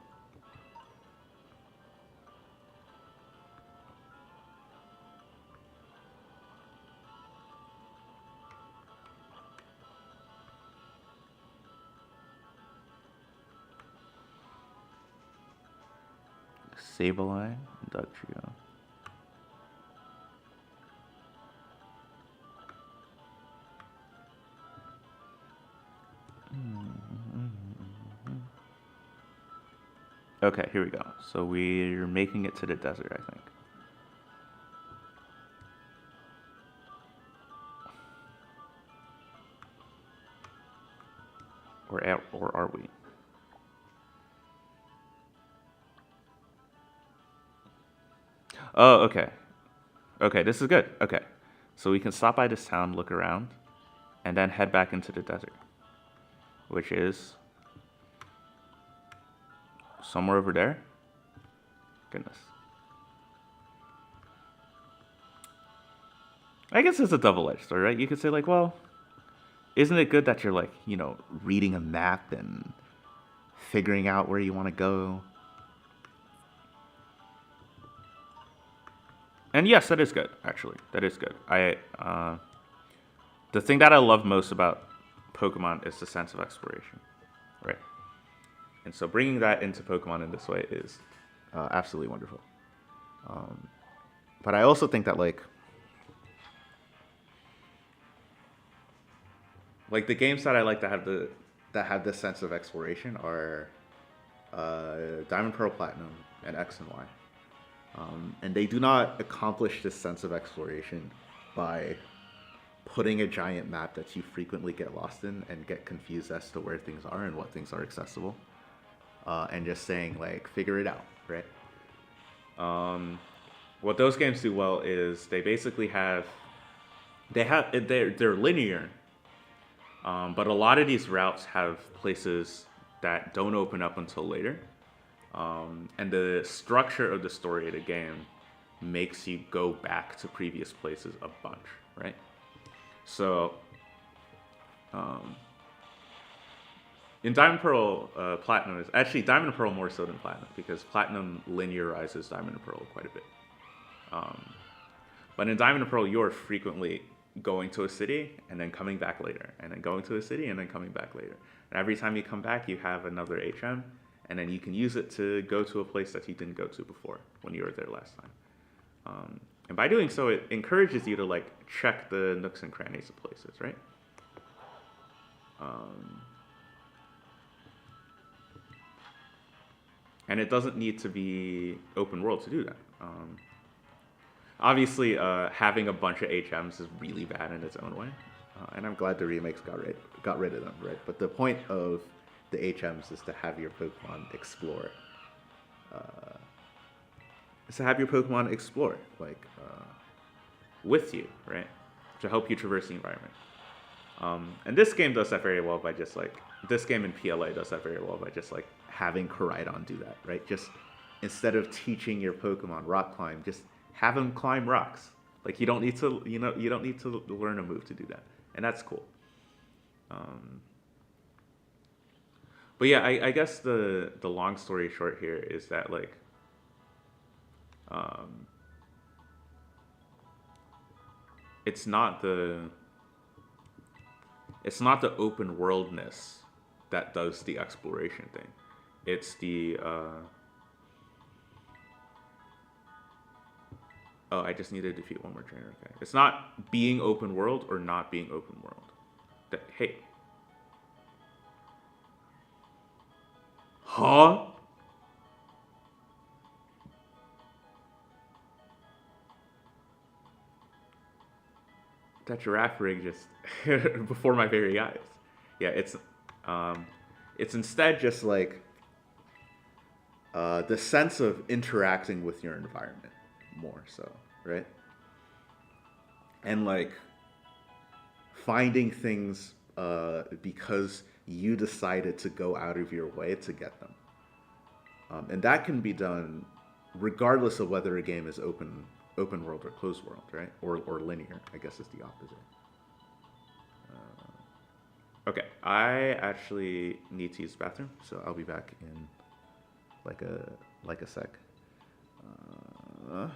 Sableye, Dugtrio. Okay, here we go. So we're making it to the desert, I think. Or are we? Oh, okay. Okay, this is good. Okay. So we can stop by this town, look around, and then head back into the desert. Which is somewhere over there. Goodness. I guess it's a double-edged sword, right? You could say like, well, isn't it good that you're like, you know, reading a map and figuring out where you want to go? And yes, that is good, actually. That is good. The thing that I love most about Pokemon is the sense of exploration, right? And so bringing that into Pokemon in this way is absolutely wonderful. But I also think that like the games that I like that have this sense of exploration are Diamond, Pearl, Platinum, and X and Y. And they do not accomplish this sense of exploration by putting a giant map that you frequently get lost in and get confused as to where things are and what things are accessible, and just saying like figure it out, right? What those games do well is they basically they're linear, but a lot of these routes have places that don't open up until later. And the structure of the story of the game makes you go back to previous places a bunch, right? So, in Diamond Pearl, Platinum is actually Diamond and Pearl more so than Platinum because Platinum linearizes Diamond and Pearl quite a bit. But in Diamond and Pearl, you're frequently going to a city and then coming back later, and then going to a city and then coming back later. And every time you come back, you have another HM. And then you can use it to go to a place that you didn't go to before when you were there last time. And by doing so, it encourages you to like check the nooks and crannies of places, right? And it doesn't need to be open world to do that. Obviously, having a bunch of HMs is really bad in its own way. And I'm glad the remakes got rid of them, right? But the point of the HMs is to have your Pokemon explore. With you, right? To help you traverse the environment. And this game does that very well by just like, this game in PLA does that very well by just like having Koraidon do that, right? Just instead of teaching your Pokemon rock climb, just have him climb rocks. Like you don't need to learn a move to do that. And that's cool. But yeah, I guess the long story short here is that like, it's not the open worldness that does the exploration thing. It's Oh, I just need to defeat one more trainer. Okay. It's not being open world or not being open world. Hey. Huh? That giraffe rig just before my very eyes. Yeah, it's instead just like the sense of interacting with your environment more so, right? And like finding things because you decided to go out of your way to get them. And that can be done regardless of whether a game is open world or closed world, right? Or linear, I guess is the opposite. Okay, I actually need to use the bathroom, so I'll be back in like a sec. Uh,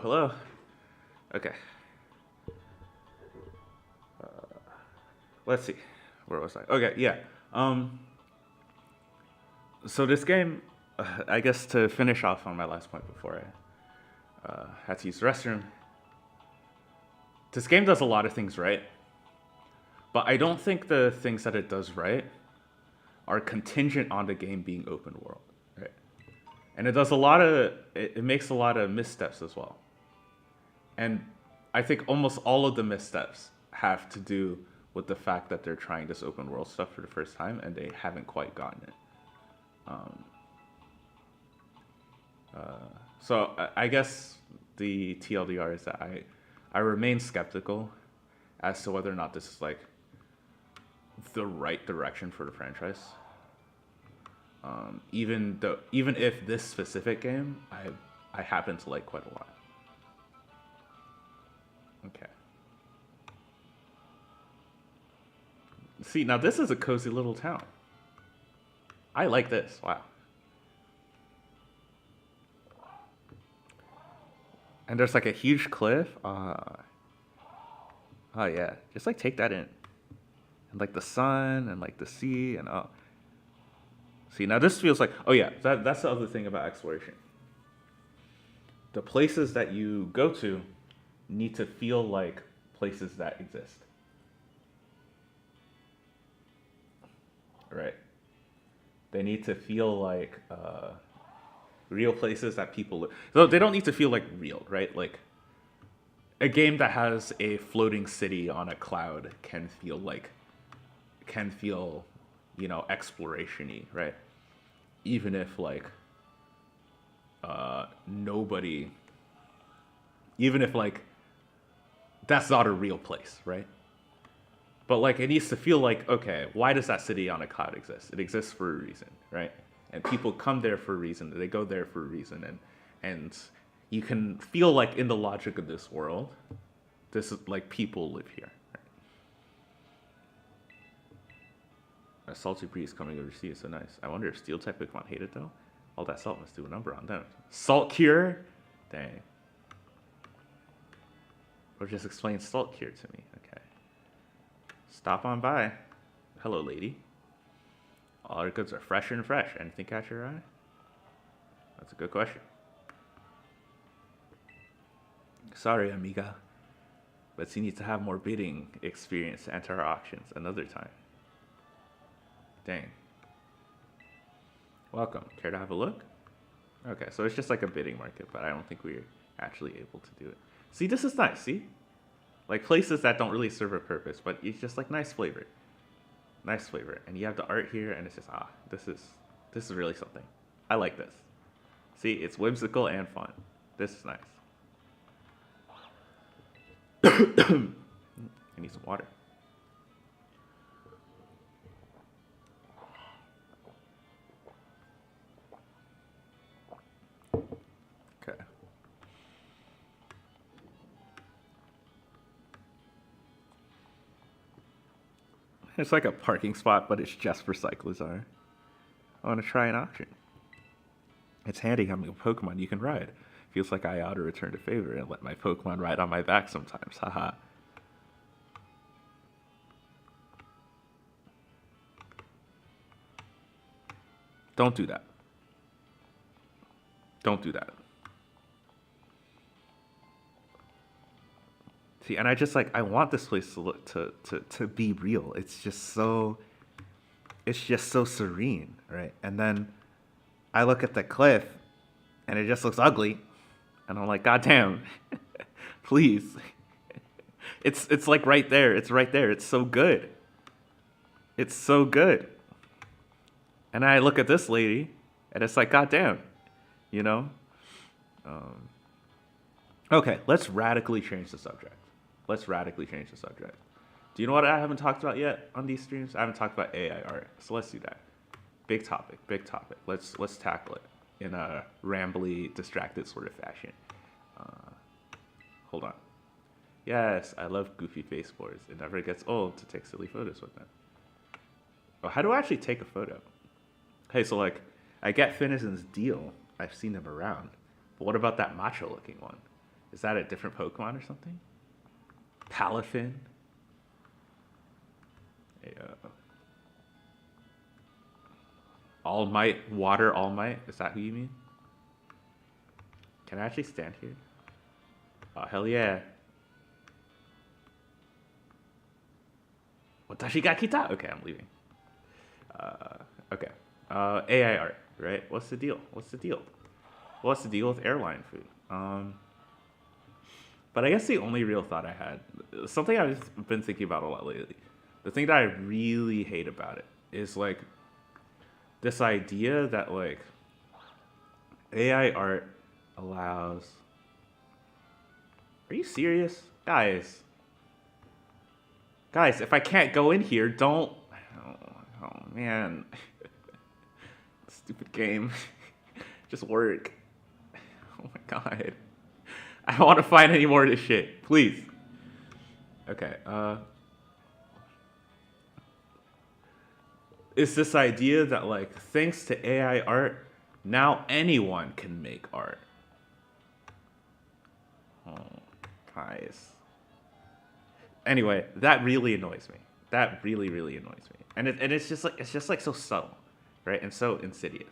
hello. Okay. Let's see. Where was I? Okay, yeah. So this game, I guess to finish off on my last point before I had to use the restroom, this game does a lot of things right, but I don't think the things that it does right are contingent on the game being open world, right? And it does a lot of, it makes a lot of missteps as well. And I think almost all of the missteps have to do with the fact that they're trying this open world stuff for the first time and they haven't quite gotten it. So I guess the TLDR is that I remain skeptical as to whether or not this is like the right direction for the franchise. Even if this specific game I happen to like quite a lot. Okay. See, now this is a cozy little town. I like this. Wow. And there's like a huge cliff. Oh yeah, just like take that in. And like the sun and like the sea and oh. See, now this feels like, oh yeah, that's the other thing about exploration. The places that you go to need to feel like places that exist. Right? They need to feel like real places that people live. So they don't need to feel like real, right? Like a game that has a floating city on a cloud can feel, you know, exploration-y, right? Even if like even if like that's not a real place, right? But like it needs to feel like, okay, why does that city on a cloud exist? It exists for a reason, right? And people come there for a reason. They go there for a reason, and you can feel like in the logic of this world, this is like people live here. Right? A salty breeze coming over the sea is so nice. I wonder if steel type Pokemon hate it though. All that salt must do a number on them. Salt cure? Dang. Or just explain salt cure to me. Okay. Stop on by. Hello, lady. All our goods are fresh and fresh. Anything catch your eye? That's a good question. Sorry, amiga. But you need to have more bidding experience to enter our auctions another time. Dang. Welcome. Care to have a look? Okay, so it's just like a bidding market, but I don't think we're actually able to do it. See, this is nice, see? Like places that don't really serve a purpose, but it's just like nice flavor. Nice flavor. And you have the art here, and it's just, this is really something. I like this. See, it's whimsical and fun. This is nice. I need some water. Okay. It's like a parking spot, but it's just for Cyclizar. I want to try an auction. It's handy having a Pokemon you can ride. Feels like I ought to return the favor and let my Pokemon ride on my back sometimes. Haha. Don't do that. Don't do that. See, and I just like, I want this place to look to be real. It's just so serene, right? And then I look at the cliff and it just looks ugly. And I'm like, God damn, please. It's like right there. It's right there. It's so good. It's so good. And I look at this lady and it's like, God damn, you know? Okay, let's radically change the subject. Let's radically change the subject. Do you know what I haven't talked about yet on these streams? I haven't talked about AI art. So let's do that. Big topic, big topic. Let's tackle it in a rambly, distracted sort of fashion. Hold on. Yes, I love goofy face boards. It never gets old to take silly photos with them. Oh, how do I actually take a photo? Hey, so like, I get Finizen's deal. I've seen them around. But what about that macho looking one? Is that a different Pokemon or something? Palafin? All Might, Water All Might? Is that who you mean? Can I actually stand here? Oh, hell yeah. Watashi ga kita? Okay, I'm leaving. Okay. AI art, right? What's the deal? What's the deal? What's the deal with airline food? But I guess the only real thought I had, something I've been thinking about a lot lately, the thing that I really hate about it is like this idea that like AI art allows. Are you serious? Guys, if I can't go in here, don't. Oh man. Stupid game. Just work. Oh my god. I don't want to find any more of this shit. Please. Okay, it's this idea that like thanks to AI art, now anyone can make art. Oh, guys. Anyway, that really annoys me. That really, really annoys me. And it's just like so subtle, right? And so insidious,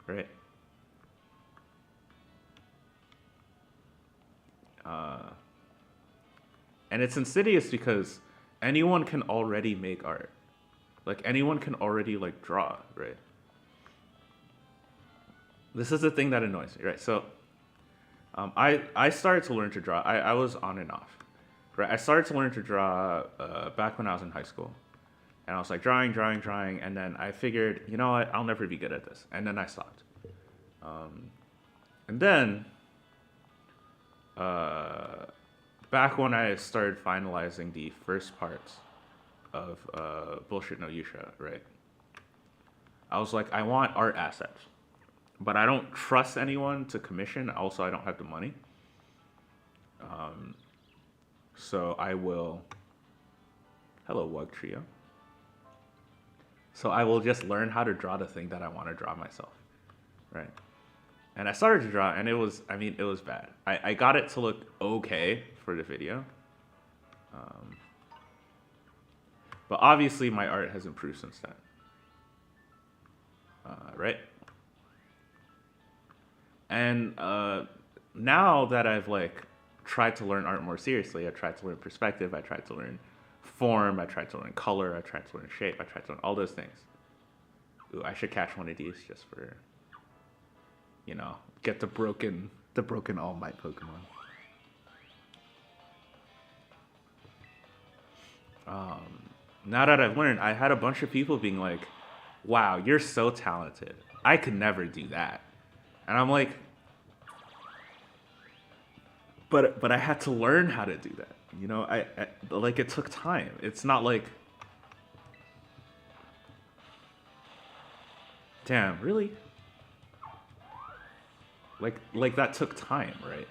right? And it's insidious because anyone can already make art. Like anyone can already like draw, right? This is the thing that annoys me, right? So I started to learn to draw. I was on and off, right? I started to learn to draw back when I was in high school. And I was like drawing, and then I figured, you know what, I'll never be good at this. And then I stopped. And then, back when I started finalizing the first parts of Bullshit No Yusha, right? I was like, I want art assets, but I don't trust anyone to commission. Also, I don't have the money. So I will. Hello, Wug Trio. So I will just learn how to draw the thing that I want to draw myself, right? And I started to draw, and it was bad. I got it to look okay for the video. But obviously my art has improved since then, right? And now that I've like tried to learn art more seriously, I tried to learn perspective, I tried to learn form, I tried to learn color, I tried to learn shape, I tried to learn all those things. Ooh, I should catch one of these just for, you know, get the broken All Might Pokemon. Now that I've learned, I had a bunch of people being like, wow, you're so talented. I could never do that. And I'm like, but I had to learn how to do that. You know, I like it took time. It's not like, damn, really? Like that took time, right?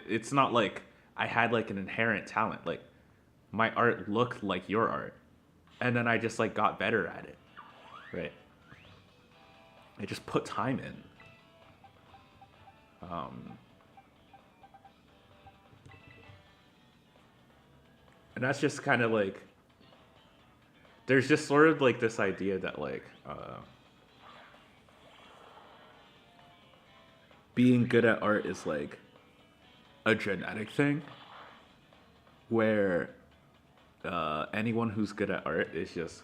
It's not like I had like an inherent talent. Like my art looked like your art, and then I just like got better at it, right? I just put time in. And that's just kind of like, there's just sort of like this idea that like being good at art is like a genetic thing, where anyone who's good at art is just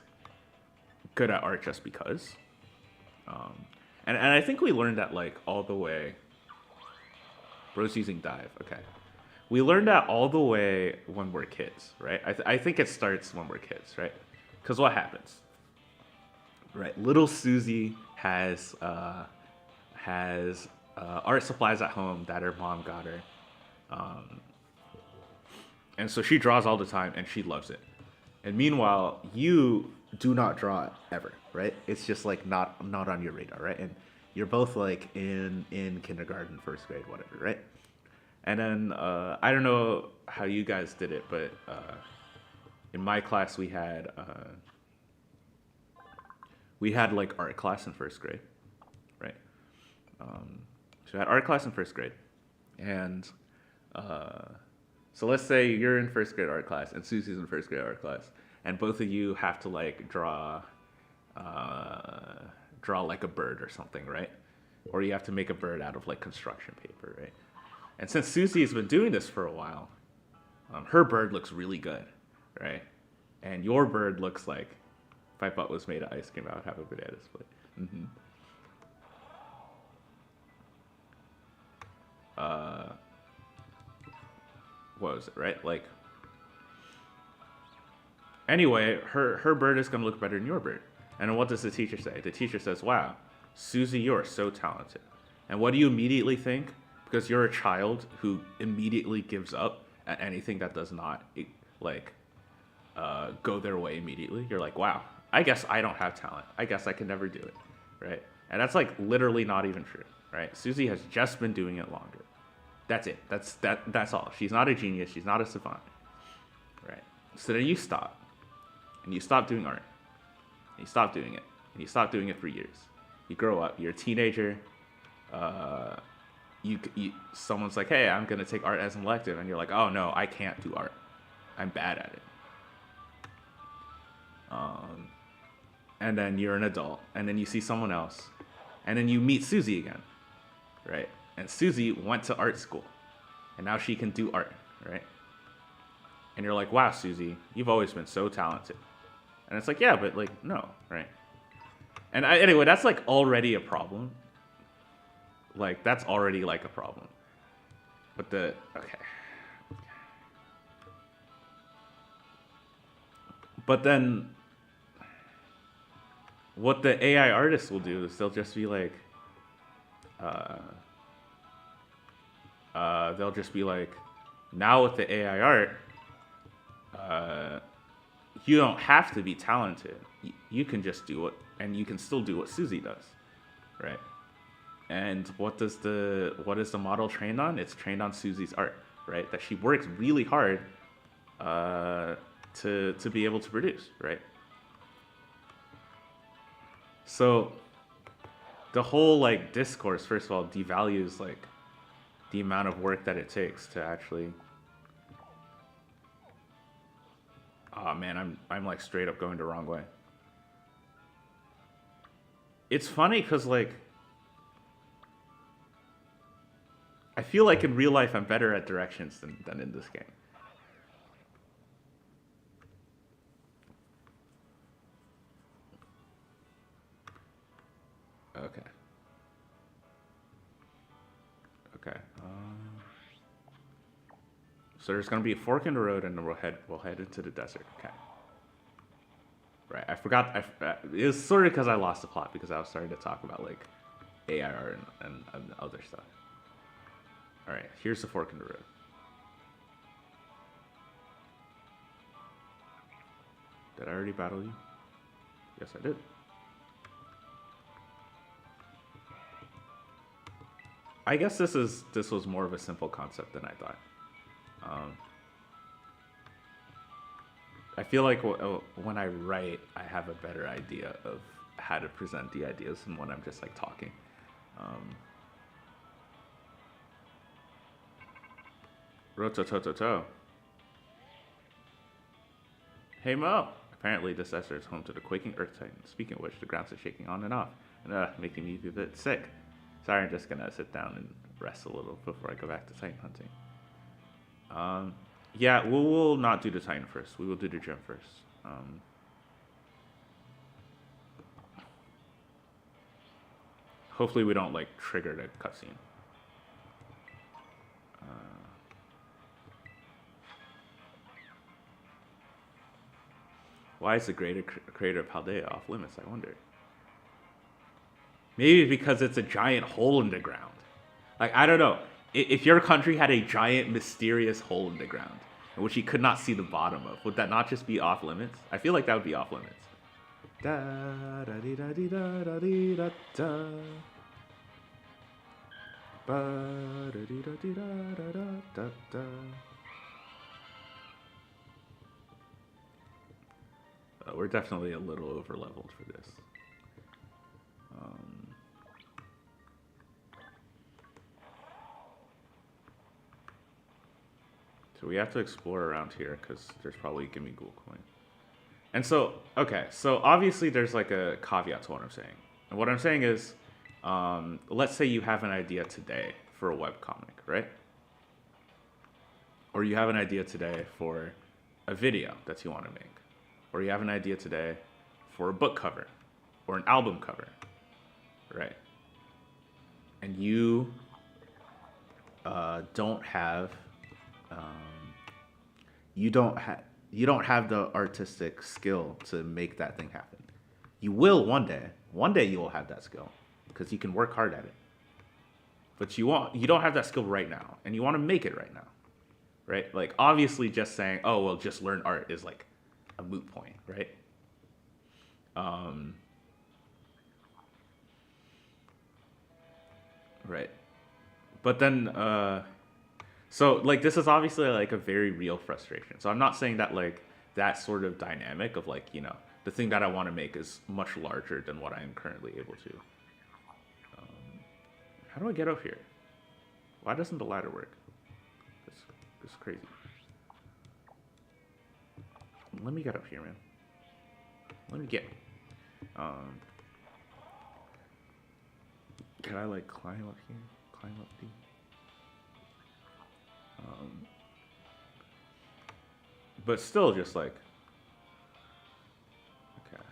good at art just because. And I think we learned that like all the way. Bro's using dive, okay. We learned that all the way when we're kids, right? I think it starts when we're kids, right? Because what happens? Right, little Susie has art supplies at home that her mom got her. And so she draws all the time and she loves it. And meanwhile, you do not draw ever, right? It's just like not on your radar, right? And you're both like in kindergarten, first grade, whatever, right? And then I don't know how you guys did it, but in my class we had like art class in first grade, right? So we had art class in first grade, and Uh, so let's say you're in first grade art class and Susie's in first grade art class, and both of you have to like uh, draw like a bird or something, right? Or you have to make a bird out of like construction paper, right? And since Susie has been doing this for a while, her bird looks really good, right? And your bird looks like if I butt was made of ice cream, I would have a banana split. Mm-hmm. Uh, what was it, right? Like, anyway, her bird is gonna look better than your bird. And then what does the teacher say? The teacher says, "Wow, Susie, you are so talented." And what do you immediately think? Because you're a child who immediately gives up at anything that does not like go their way immediately. You're like, "Wow, I guess I don't have talent. I guess I can never do it," right? And that's like literally not even true, right? Susie has just been doing it longer. That's it. That's all. She's not a genius. She's not a savant, right? So then you stop, and you stop doing art, and you stop doing it, and you stop doing it for years. You grow up. You're a teenager. Someone's like, "Hey, I'm gonna take art as an elective," and you're like, "Oh no, I can't do art. I'm bad at it." And then you're an adult, and then you see someone else, and then you meet Susie again, right? And Susie went to art school, and now she can do art, right? And you're like, "Wow, Susie, you've always been so talented." And it's like, "Yeah, but like, no, right?" And anyway, that's like already a problem. Like, that's already like a problem. But okay. But then what the AI artists will do is they'll just be like, now with the AI art, you don't have to be talented. You can just do it, and you can still do what Susie does, right? And what is the model trained on? It's trained on Susie's art, right? That she works really hard to be able to produce, right? So the whole like discourse, first of all, devalues like the amount of work that it takes to actually. Oh man, I'm like straight up going the wrong way. It's funny because like I feel like in real life I'm better at directions than in this game. Okay. Okay. So there's gonna be a fork in the road, and then we'll head into the desert. Okay. Right. I forgot. It was sort of because I lost the plot because I was starting to talk about like AIR and other stuff. All right. Here's the fork in the road. Did I already battle you? Yes, I did. I guess this was more of a simple concept than I thought. I feel like when I write, I have a better idea of how to present the ideas than when I'm just like talking. Rototototo. Hey Mo! Apparently this Esther is home to the quaking earth titan. Speaking of which, the grounds are shaking on and off, and making me a bit sick. Sorry, I'm just gonna sit down and rest a little before I go back to titan hunting. Yeah, we'll not do the titan first. We will do the gym first. Hopefully we don't like trigger the cutscene. Why is the creator of Paldea off limits, I wonder? Maybe because it's a giant hole in the ground. Like, I don't know. If your country had a giant mysterious hole in the ground, in which you could not see the bottom of, would that not just be off limits? I feel like that would be off limits. Da da dee da dee da da dee da da. Ba da dee da dee da da da da da. We're definitely a little over leveled for this. So we have to explore around here because there's probably a gimme ghoul coin. And so, okay, so obviously there's like a caveat to what I'm saying. And what I'm saying is, let's say you have an idea today for a webcomic, right? Or you have an idea today for a video that you want to make. Or you have an idea today for a book cover or an album cover, right? And you don't have you don't have the artistic skill to make that thing happen. You will one day. One day you will have that skill because you can work hard at it. But you don't have that skill right now, and you want to make it right now, right? Like obviously, just saying, "Oh well, just learn art" is like a moot point, right? Right. But then, so like this is obviously like a very real frustration. So I'm not saying that like that sort of dynamic of like the thing that I want to make is much larger than what I am currently able to. How do I get up here? Why doesn't the ladder work? This is crazy. Let me get up here, man. Let me get. Can I like climb up here? Climb up the. But still, just like. Okay.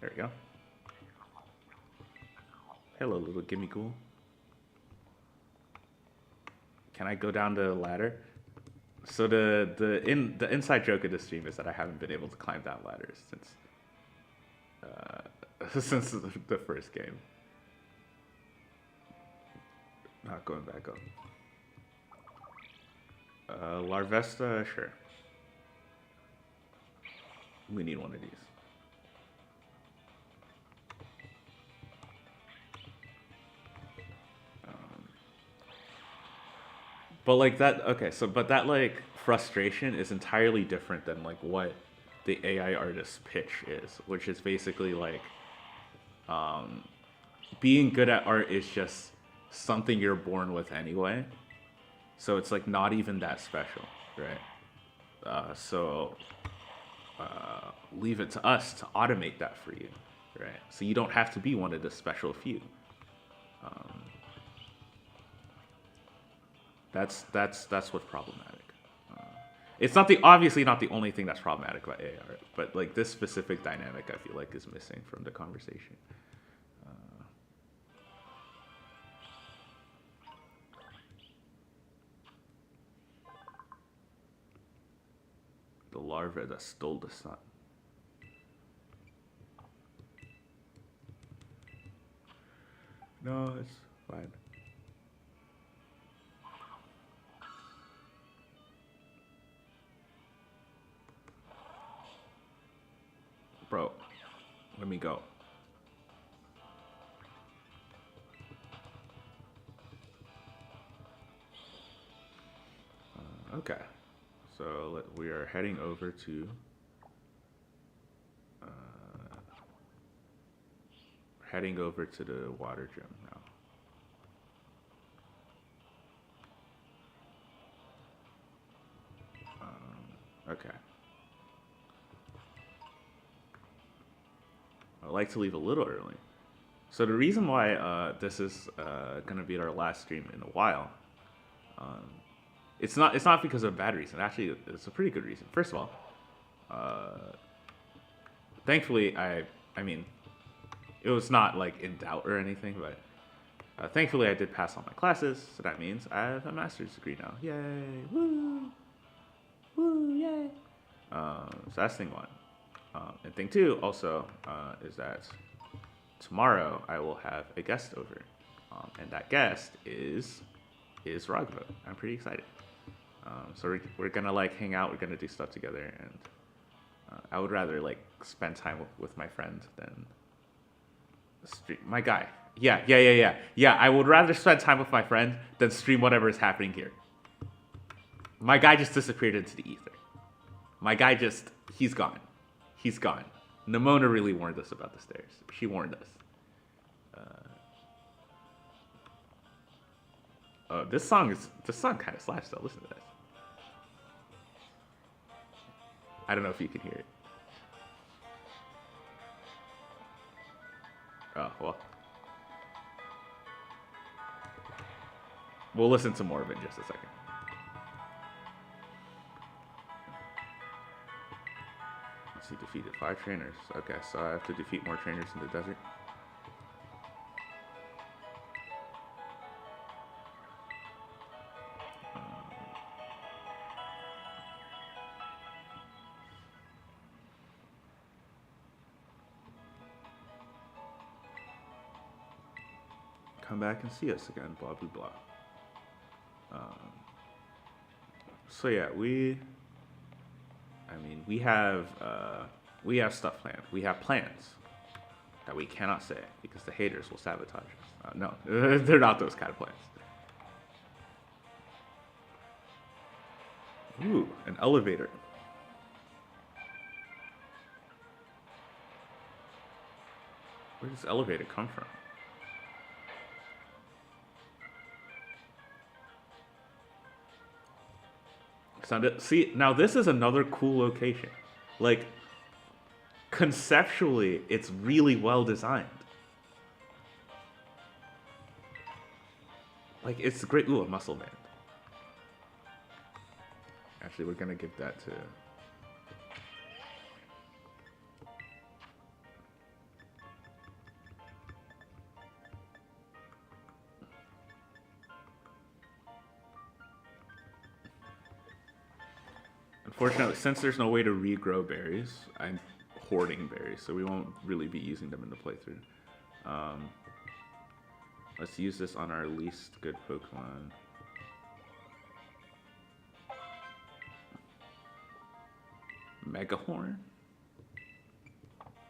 There we go. Hello, little gimme ghoul. Can I go down the ladder? So the inside joke of this stream is that I haven't been able to climb down ladders since the first game. Not going back up. Larvesta, sure. We need one of these. But like that, okay, so but that like frustration is entirely different than like what the AI artist's pitch is, which is basically like being good at art is just something you're born with anyway. So it's like not even that special, right? Leave it to us to automate that for you, right? So you don't have to be one of the special few. That's what's problematic. It's not obviously not the only thing that's problematic about AI art, but like this specific dynamic, I feel like is missing from the conversation. The larva that stole the sun. No, it's fine. Bro, let me go. Okay, so we are heading over to the water gym now. Okay. I like to leave a little early. So the reason why this is gonna be our last stream in a while, it's not because of a bad reason. Actually, it's a pretty good reason. First of all, thankfully, I mean, it was not like in doubt or anything, but thankfully I did pass all my classes, so that means I have a master's degree now. Yay! Woo! Woo! Yay! So that's thing one. And thing two also is that tomorrow I will have a guest over, and that guest is Raghav. I'm pretty excited. So we're gonna like hang out. We're gonna do stuff together, and I would rather like spend time with my friend than stream. My guy. Yeah. I would rather spend time with my friend than stream whatever is happening here. My guy just disappeared into the ether. My guy he's gone. He's gone. Nimona really warned us about the stairs. She warned us. This song kind of slaps though. Listen to this. I don't know if you can hear it. Oh well. We'll listen to more of it in just a second. He defeated 5 trainers. Okay, so I have to defeat more trainers in the desert. Come back and see us again, blah, blah, blah. So yeah, we have stuff planned. We have plans that we cannot say because the haters will sabotage us. No, they're not those kind of plans. Ooh, an elevator. Where does this elevator come from? See, now this is another cool location. Like, conceptually, it's really well designed. Like, it's great. Ooh, a muscle band. Actually, we're gonna give that to... Unfortunately, since there's no way to regrow berries, I'm hoarding berries, so we won't really be using them in the playthrough. Let's use this on our least good Pokemon. Megahorn?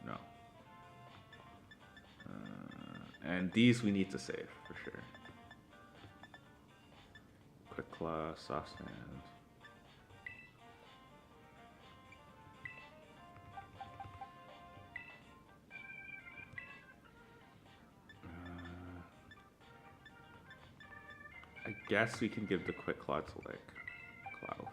No. And these we need to save, for sure. Quick Claw, Soft Sand. I guess we can give the Quick Claw to, like, Cloud.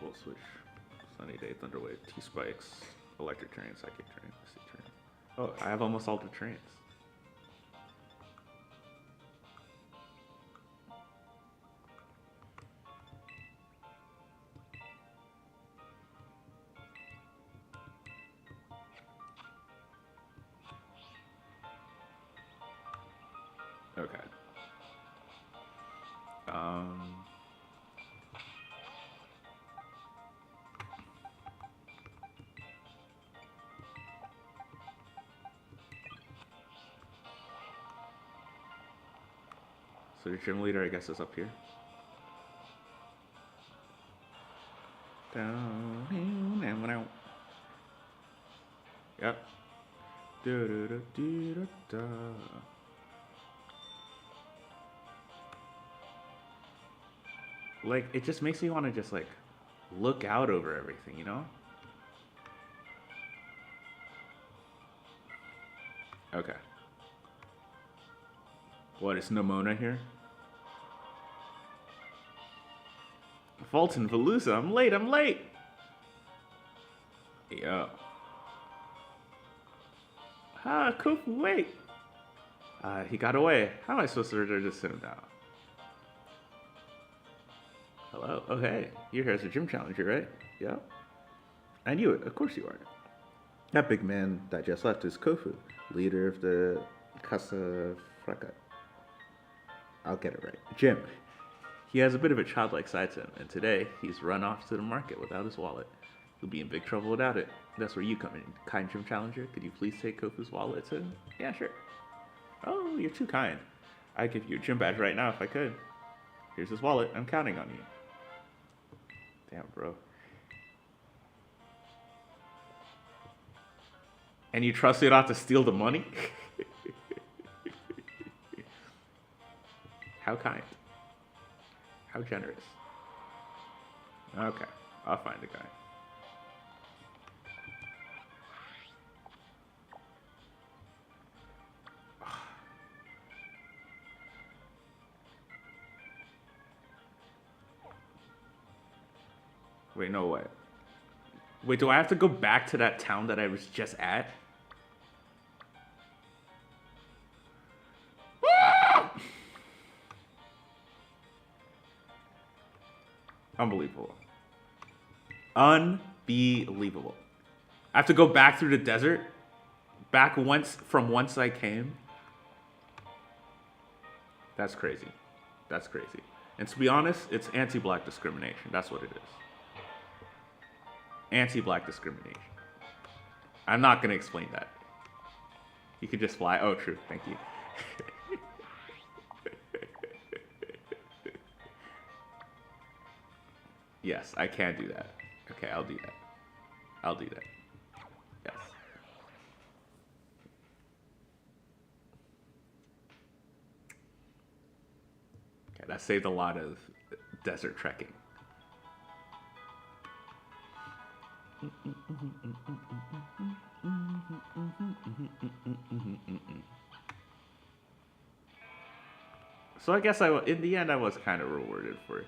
We'll switch. Sunny Day, Thunderwave, T-Spikes, Electric Terrain, Psychic Terrain, Mystic Terrain. Oh, I have almost all the terrains. Okay. So the gym leader, I guess, is up here. Down. Yep. Like, it just makes me want to just, like, look out over everything, you know? Okay. What, is Nimona here? Fulton Veluza, I'm late! Yo. Kofu, wait! He got away. How am I supposed to just sit him down? Hello? Oh, hey. You're here as a gym challenger, right? Yeah? I knew it. Of course you are. That big man that just left is Kofu, leader of the Casa Fraca. I'll get it right. Gym. He has a bit of a childlike side to him, and today he's run off to the market without his wallet. He'll be in big trouble without it. That's where you come in. Kind gym challenger, could you please take Kofu's wallet to him? Yeah, sure. Oh, you're too kind. I'd give you a gym badge right now if I could. Here's his wallet. I'm counting on you. Damn, bro. And you trust me not to steal the money? How kind. How generous. Okay. I'll find a guy. Wait, no way. Wait, do I have to go back to that town that I was just at? Unbelievable. Unbelievable. I have to go back through the desert? Back from whence I came? That's crazy. That's crazy. And to be honest, it's anti-black discrimination. That's what it is. Anti-black discrimination. I'm not going to explain that. You could just fly. Oh, true. Thank you. Yes, I can do that. Okay, I'll do that. I'll do that. Yes. Okay, that saved a lot of desert trekking. So I guess in the end I was kind of rewarded for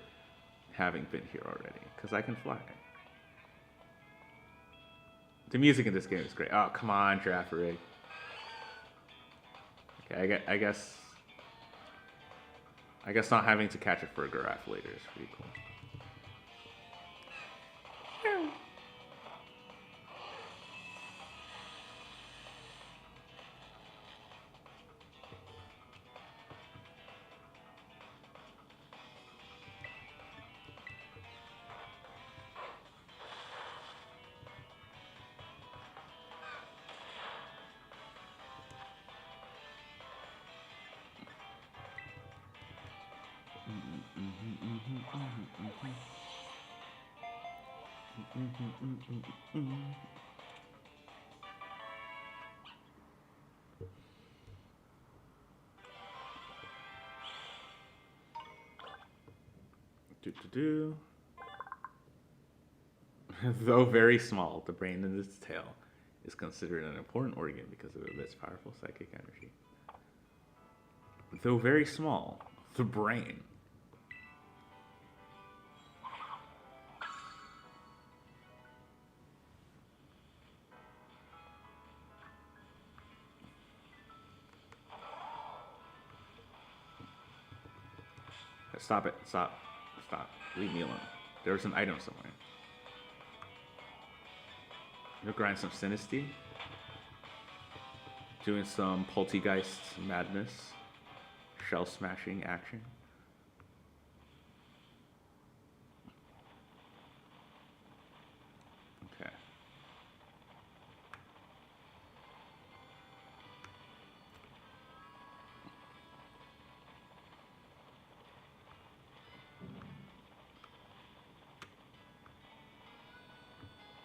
having been here already, because I can fly. The music in this game is great. Oh, come on, Giraffe Rig. Okay, I guess not having to catch it for a giraffe later is pretty cool. Though very small, the brain in its tail is considered an important organ because of its powerful psychic energy. Though very small, the brain. Stop it. Stop. Stop. Leave me alone. There's an item somewhere. You'll grind some Synesty. Doing some Poltergeist madness. Shell smashing action. Okay.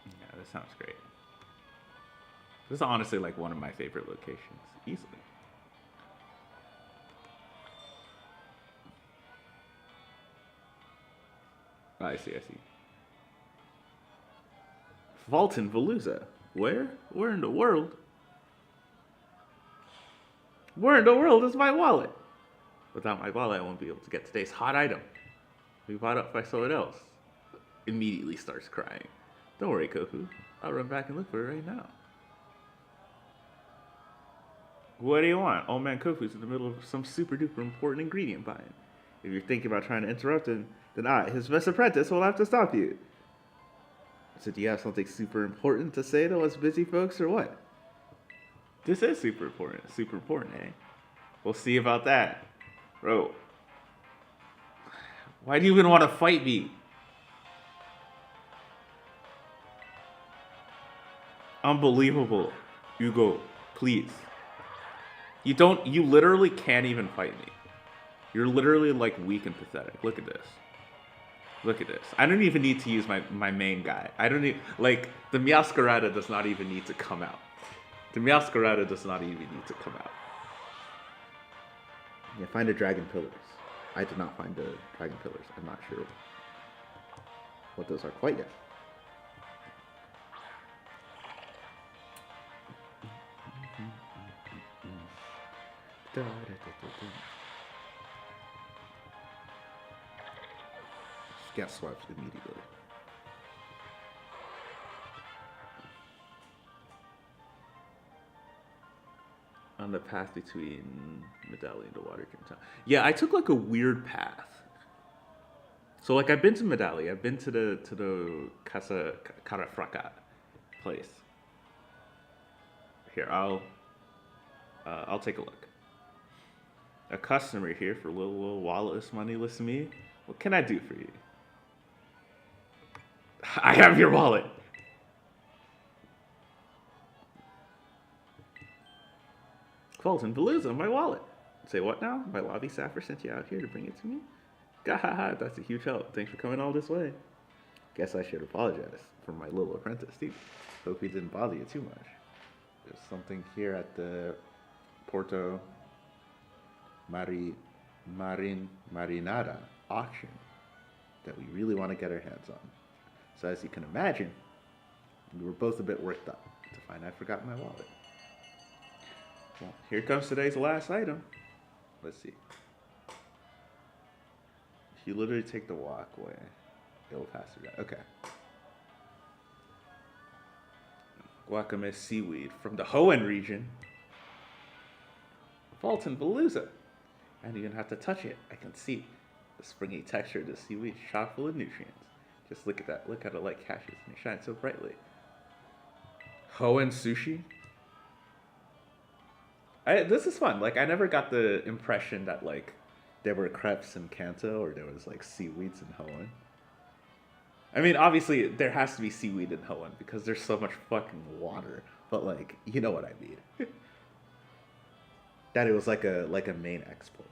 Yeah, this sounds great. This is honestly like one of my favorite locations, easily. Oh, I see. Fulton Veluza. Where? Where in the world? Where in the world is my wallet? Without my wallet, I won't be able to get today's hot item. We bought up by someone else. Immediately starts crying. Don't worry, Kofu. I'll run back and look for it right now. What do you want? Old man Kofu's in the middle of some super duper important ingredient buying. If you're thinking about trying to interrupt him, then I, his best apprentice, will have to stop you. So do you have something super important to say to us busy folks, or what? This is super important. Super important, eh? We'll see about that. Bro. Why do you even want to fight me? Unbelievable. Hugo, please. You literally can't even fight me. You're literally like weak and pathetic. Look at this. Look at this. I don't even need to use my main guy. I don't need, like, the Meowscarada does not even need to come out. The Meowscarada does not even need to come out. Yeah, find the dragon pillars. I did not find the dragon pillars. I'm not sure what those are quite yet. Just get swept immediately. On the path between Medallion to Watergate Town. Yeah, I took like a weird path. So like I've been to Medallion, I've been to the Casa Carafraca place. Here, I'll take a look. A customer here for little walletless, moneyless me. What can I do for you? I have your wallet. Fulton Palooza, my wallet. Say what now? My lobby staffer sent you out here to bring it to me? Gahaha, that's a huge help. Thanks for coming all this way. Guess I should apologize for my little apprentice, too. Hope he didn't bother you too much. There's something here at the Porto Marinada auction that we really want to get our hands on. So as you can imagine, we were both a bit worked up to find I forgot my wallet. Well, here comes today's last item. Let's see. If you literally take the walkway, it'll pass through that. Okay. Guacamole seaweed from the Hoenn region. Fulton Palooza. I don't even have to touch it. I can see the springy texture of the seaweed chock full of nutrients. Just look at that. Look at it like cashews and they shine so brightly. Hoenn sushi? This is fun. Like, I never got the impression that, like, there were crepes in Kanto or there was, like, seaweeds in Hoenn. I mean, obviously, there has to be seaweed in Hoenn because there's so much fucking water. But, like, you know what I mean. That it was like a main export.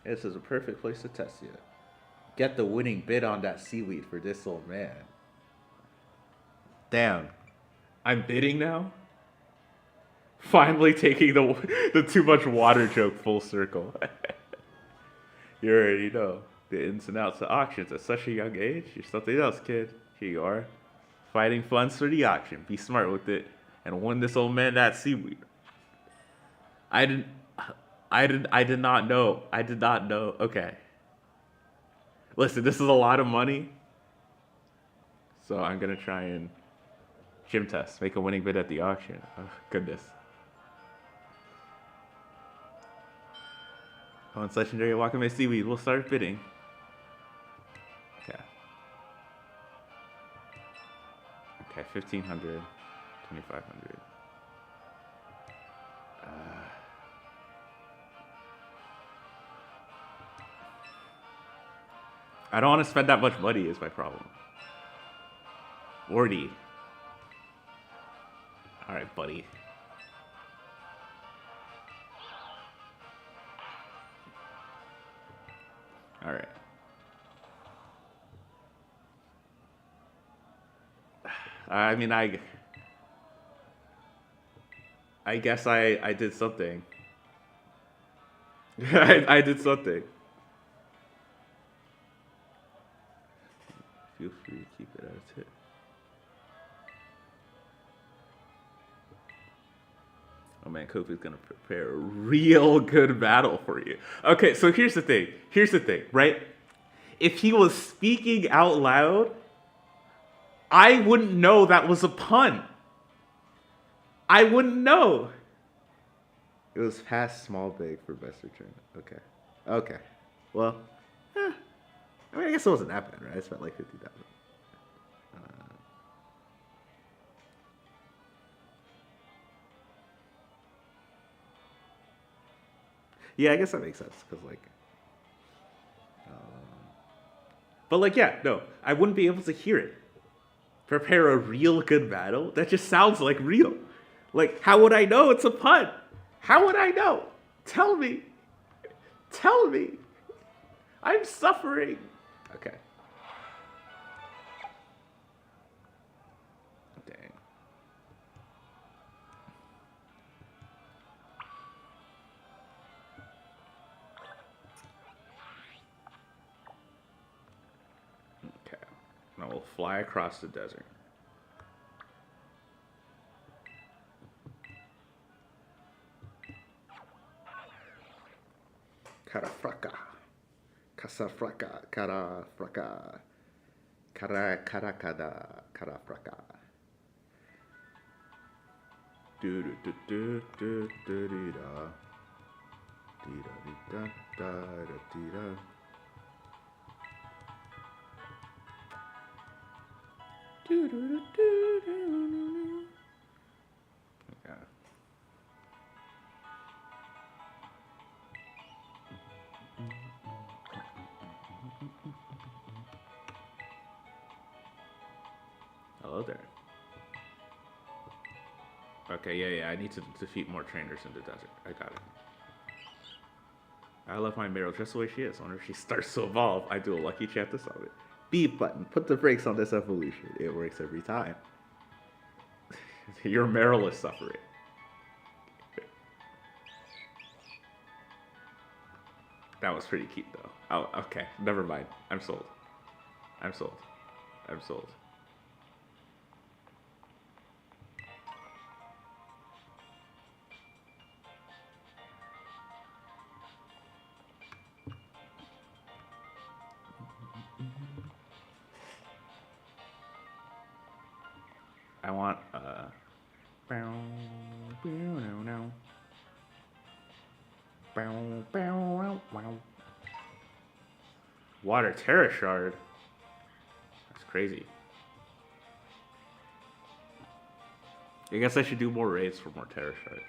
This is a perfect place to test you. Get the winning bid on that seaweed for this old man. Damn. I'm bidding now? Finally taking the too much water joke full circle. You already know the ins and outs of auctions at such a young age. You're something else, kid. Here you are. Fighting funds for the auction. Be smart with it. And win this old man that seaweed. I did not know. Okay. Listen, this is a lot of money. So I'm going to try and gym test. Make a winning bid at the auction. Oh, goodness. On legendary Wakame seaweed, we'll start bidding. Okay. Okay, 1,500, 2,500. I don't want to spend that much money is my problem. 40. Alright, buddy. Alright. I mean, I guess I did something. I did something. Feel free to keep it as a tip. Oh man, Kofi's gonna prepare a real good battle for you. Okay, so here's the thing. Right? If he was speaking out loud, I wouldn't know that was a pun. I wouldn't know. It was past small big for best return. Okay. Well, I mean, I guess it wasn't that bad, right? I spent like 50,000. Yeah, I guess that makes sense because like, but like, yeah, no, I wouldn't be able to hear it. Prepare a real good battle. That just sounds like real. Like, how would I know it's a pun? How would I know? Tell me. I'm suffering. Okay. Dang. Okay. Now we'll fly across the desert. Cara fraca. Casa fraca. Cara fraca. Cara caracada. Cara fraca. Do do do do do do do da. Dee da da da da dee da. Do do do do do. Okay. Hello there. Okay, yeah. I need to defeat more trainers in the desert. I got it. I love my Meryl just the way she is. Whenever she starts to evolve, I do a lucky chant to solve it. B button. Put the brakes on this evolution. It works every time. Your Meryl is suffering. That was pretty cute, though. Oh, okay. Never mind. I'm sold. I'm sold. I'm sold. I want Water Terra Shard. That's crazy. I guess I should do more raids for more Terra Shards.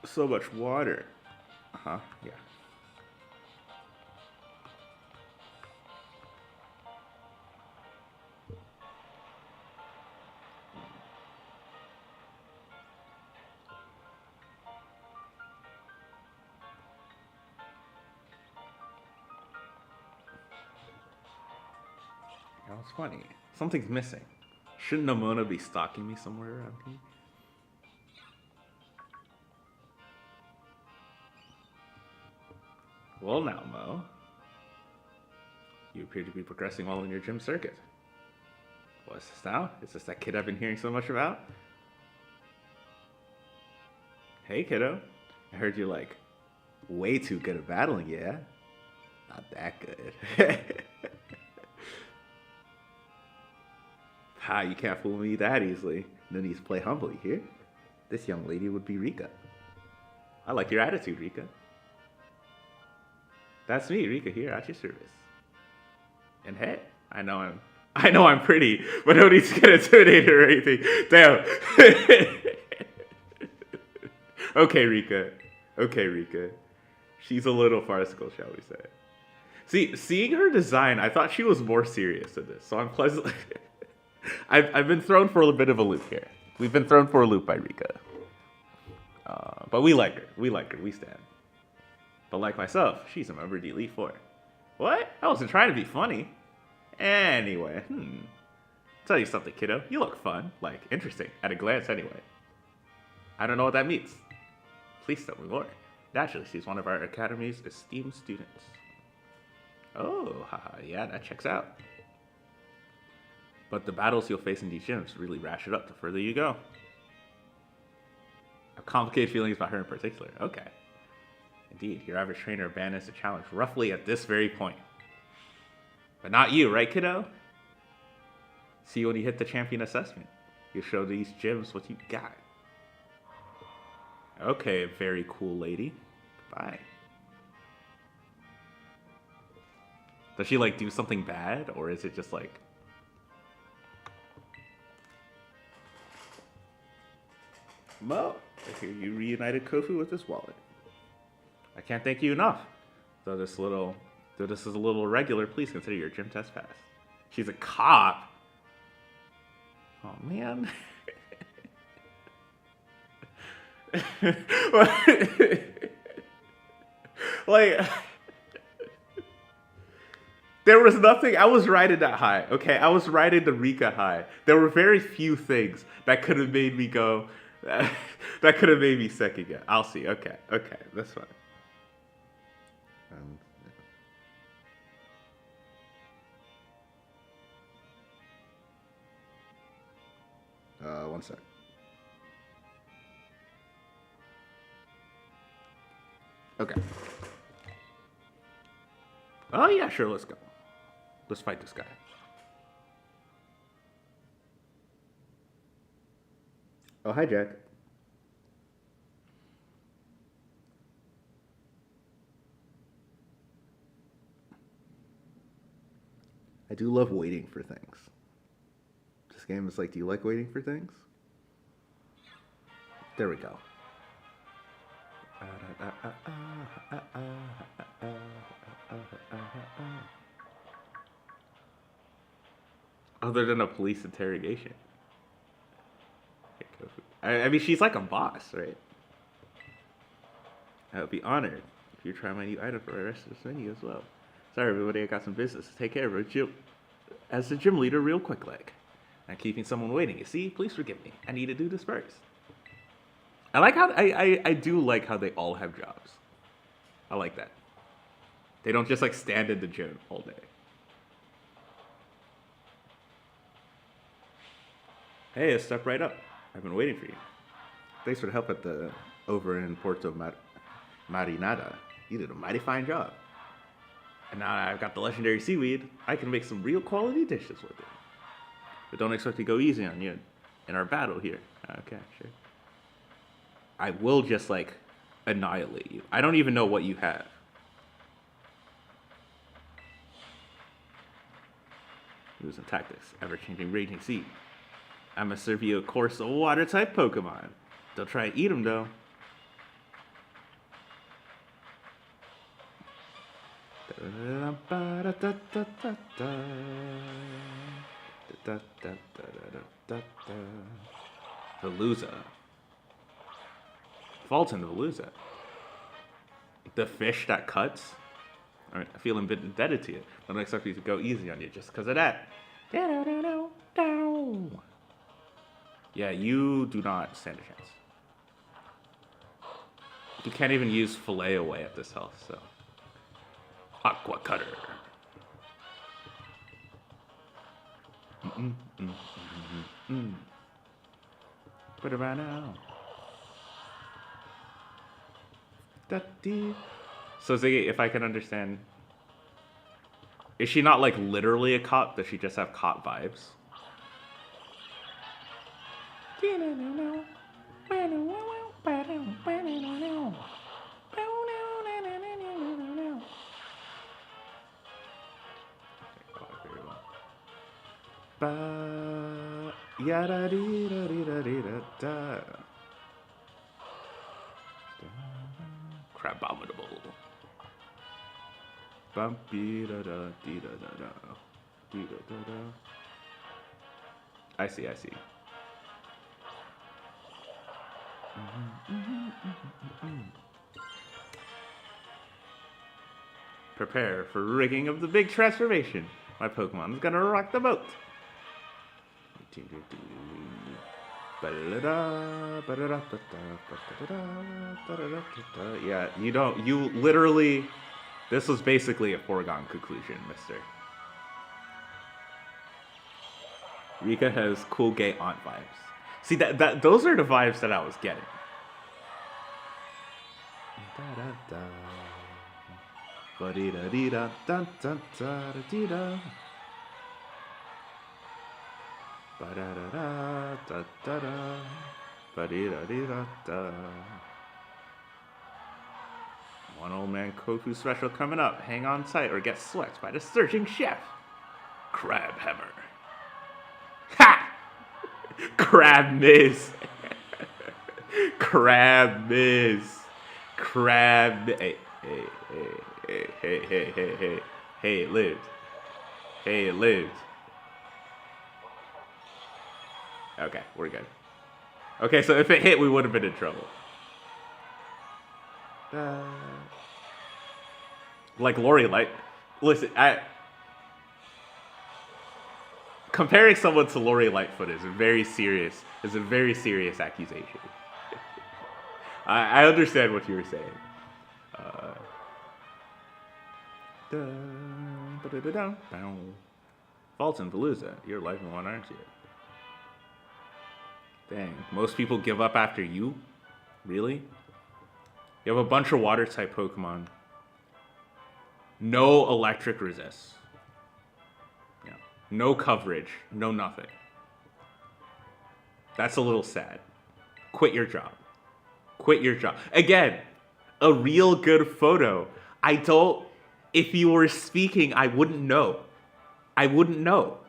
So much water. Uh-huh, yeah. That was funny. Something's missing. Shouldn't Nomona be stalking me somewhere around here? Well now, Mo. You appear to be progressing well in your gym circuit. What's this now? Is this that kid I've been hearing so much about? Hey, kiddo. I heard you're, like, way too good at battling, yeah? Not that good. Ha, you can't fool me that easily. No need to play humbly here. This young lady would be Rika. I like your attitude, Rika. That's me, Rika, here at your service. And hey, I know I'm pretty, but no need to get intimidated or anything. Damn. Okay, Rika. She's a little farcical, shall we say. See, seeing her design, I thought she was more serious than this, so I'm pleasantly... I've been thrown for a little bit of a loop here. We've been thrown for a loop by Rika. But we like her. We stand. But like myself, she's a member of the Elite Four. What? I wasn't trying to be funny. Anyway, tell you something, kiddo. You look fun. Like, interesting. At a glance, anyway. I don't know what that means. Please tell me more. Naturally, she's one of our Academy's esteemed students. Oh, haha, yeah, that checks out. But the battles you'll face in these gyms really ratchet up the further you go. I have complicated feelings about her in particular. Okay. Indeed, your average trainer abandons the challenge roughly at this very point. But not you, right, kiddo? See when you hit the champion assessment. You show these gyms what you got. Okay, very cool lady. Bye. Does she, like, do something bad? Or is it just, like... Mo, I hear you reunited Kofu with this wallet. I can't thank you enough. Though this little Though this is a little irregular, please consider your gym test passed. She's a cop. Oh man. Like, there was nothing. I was riding that high. Okay, I was riding the Rika high. There were very few things that could have made me go. That could have made me second guess. I'll see. Okay, that's fine. One sec. Okay. Oh yeah, sure. Let's go. Let's fight this guy. Oh, hi, Jack. I do love waiting for things. This game is like, do you like waiting for things? There we go. Other than a police interrogation. I mean, she's like a boss, right? I would be honored if you try my new item for the rest of this menu as well. Sorry, everybody, I got some business to take care of. As the gym leader, real quick leg. I'm keeping someone waiting. You see, please forgive me. I need to do this first. I like how I do like how they all have jobs. I like that. They don't just like stand in the gym all day. Hey, step right up. I've been waiting for you. Thanks for the help over in Porto Marinada. You did a mighty fine job. And now I've got the legendary seaweed, I can make some real quality dishes with it. But don't expect to go easy on you in our battle here. Okay, sure. I will just like annihilate you. I don't even know what you have. Moves and tactics, ever-changing raging sea. I'm gonna serve you a course of water-type Pokemon. Don't try to eat them though. Veluza. Fulton Veluza. The fish that cuts. Alright, I feel a bit indebted to you. I don't expect you to go easy on you just because of that. Yeah, you do not stand a chance. You can't even use fillet away at this health, so. Aqua Cutter. Put it right now. So Ziggy, if I can understand, is she not like literally a cop? Does she just have cop vibes? Crabominable. I see. Prepare for rigging of the big transformation. My Pokemon's gonna rock the boat. Yeah, you literally, this was basically a foregone conclusion, mister. Rika has cool gay aunt vibes. See, those are the vibes that I was getting. One old man Kofu special coming up. Hang on tight or get swept by the surging chef. Crab Hammer. Ha! Crab miss. Crab miss. Crab. Hey. Hey. Hey, it lived. Hey, it lived. Okay, we're good. Okay, so if it hit, we would have been in trouble. Like Lori Light. Listen, comparing someone to Lori Lightfoot is a very serious accusation. I understand what you were saying. Fulton Palooza, you're life in one, aren't you? Dang, most people give up after you? Really? You have a bunch of water type Pokemon. No electric resists. Yeah. No coverage. No nothing. That's a little sad. Quit your job. Quit your job. Again, a real good photo. If you were speaking, I wouldn't know. I wouldn't know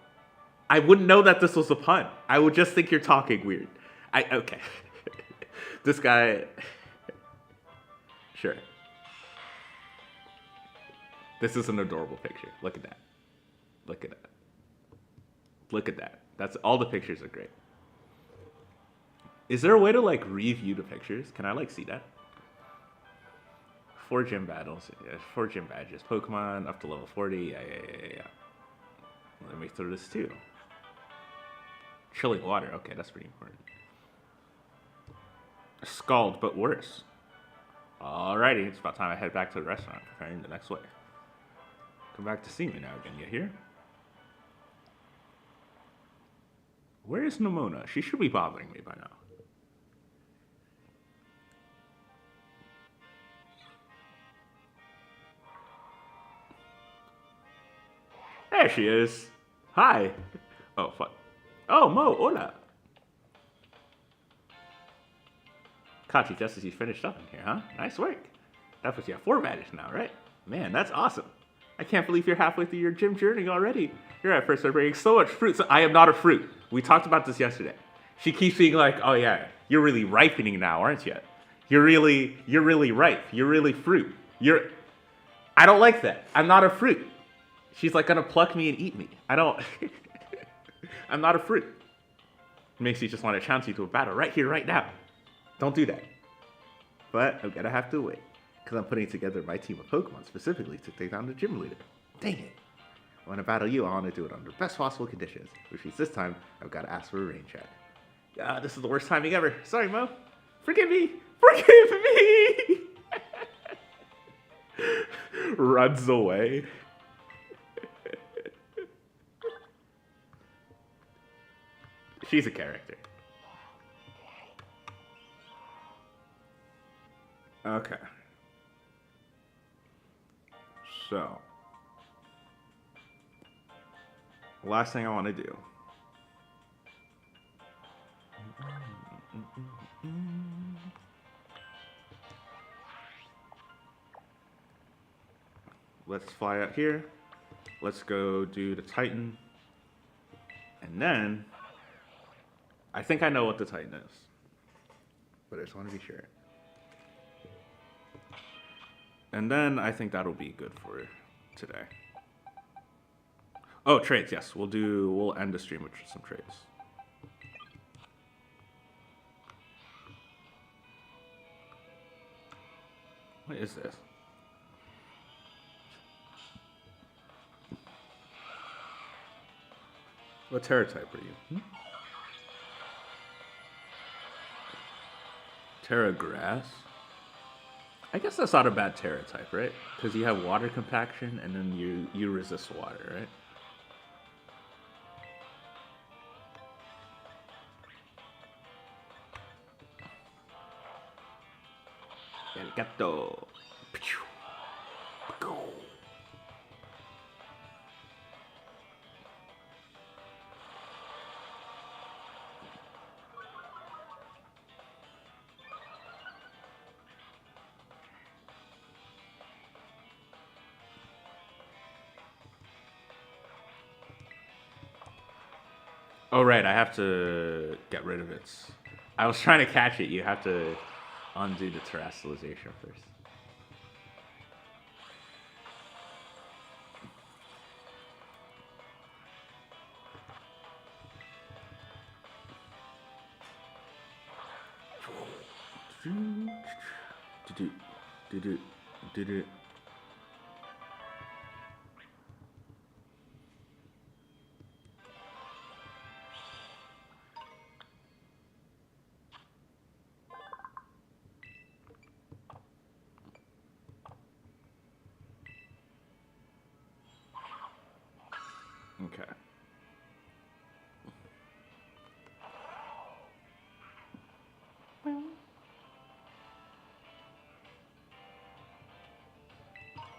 that this was a pun. I would just think you're talking weird. Okay. This guy. Sure. This is an adorable picture. Look at that. Look at that. Look at that. That's all the pictures are great. Is there a way to like review the pictures? Can I like see that? 4 gym battles. Yeah, 4 gym badges. Pokemon up to level 40. Yeah. Let me throw this too. Chilling water. Okay, that's pretty important. Scald, but worse. Alrighty, it's about time I head back to the restaurant, preparing the next way. Come back to see me now again, you hear? Where is Nomona? She should be bothering me by now. There she is. Hi. Oh, fuck. Oh, Mo, hola. Kachi, just as you finished up in here, huh? Nice work. That puts you at 4 badges now, right? Man, that's awesome. I can't believe you're halfway through your gym journey already. You're at first bringing so much fruit. So I am not a fruit. We talked about this yesterday. She keeps being like, oh yeah, you're really ripening now, aren't you? You're really ripe. You're really fruit. I don't like that. I'm not a fruit. She's like gonna pluck me and eat me. I'm not a fruit. Makes you just want to challenge you to a battle right here, right now. Don't do that. But I'm gonna have to wait. Because I'm putting together my team of Pokemon specifically to take down the gym leader. Dang it. I want to battle you, I want to do it under the best possible conditions. Which means this time, I've got to ask for a rain check. This is the worst timing ever. Sorry, Mo. Forgive me. Forgive me! Runs away. She's a character. Okay. So, last thing I want to do. Let's fly out here. Let's go do the Titan. And then, I think I know what the Titan is. But I just want to be sure. And then I think that'll be good for today. Oh, trades, yes. We'll end the stream with some trades. What is this? What Terra type are you? Terra Grass? I guess that's not a bad Terra type, right? Because you have water compaction and then you resist water, right? Arigato. Oh, right, I have to get rid of it. I was trying to catch it. You have to undo the terrestrialization first. Okay.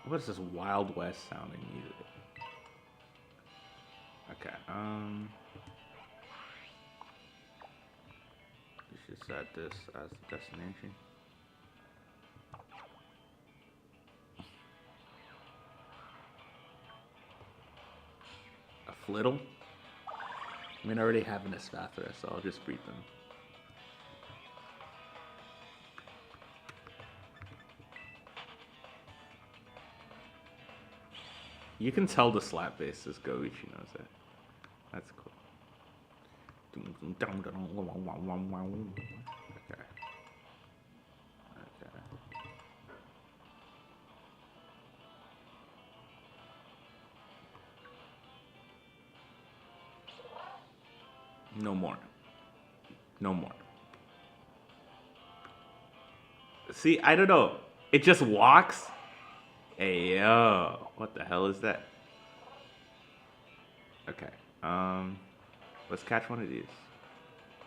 What is this Wild West sounding music? Okay, you should set this as the destination. A flittle? I mean, I already have an Espathra, so I'll just breed them. You can tell the slap bass is Goichi knows that. That's cool. Okay. Okay. No more. No more. See, I don't know. It just walks. Hey, yo. What the hell is that? Okay. Let's catch one of these.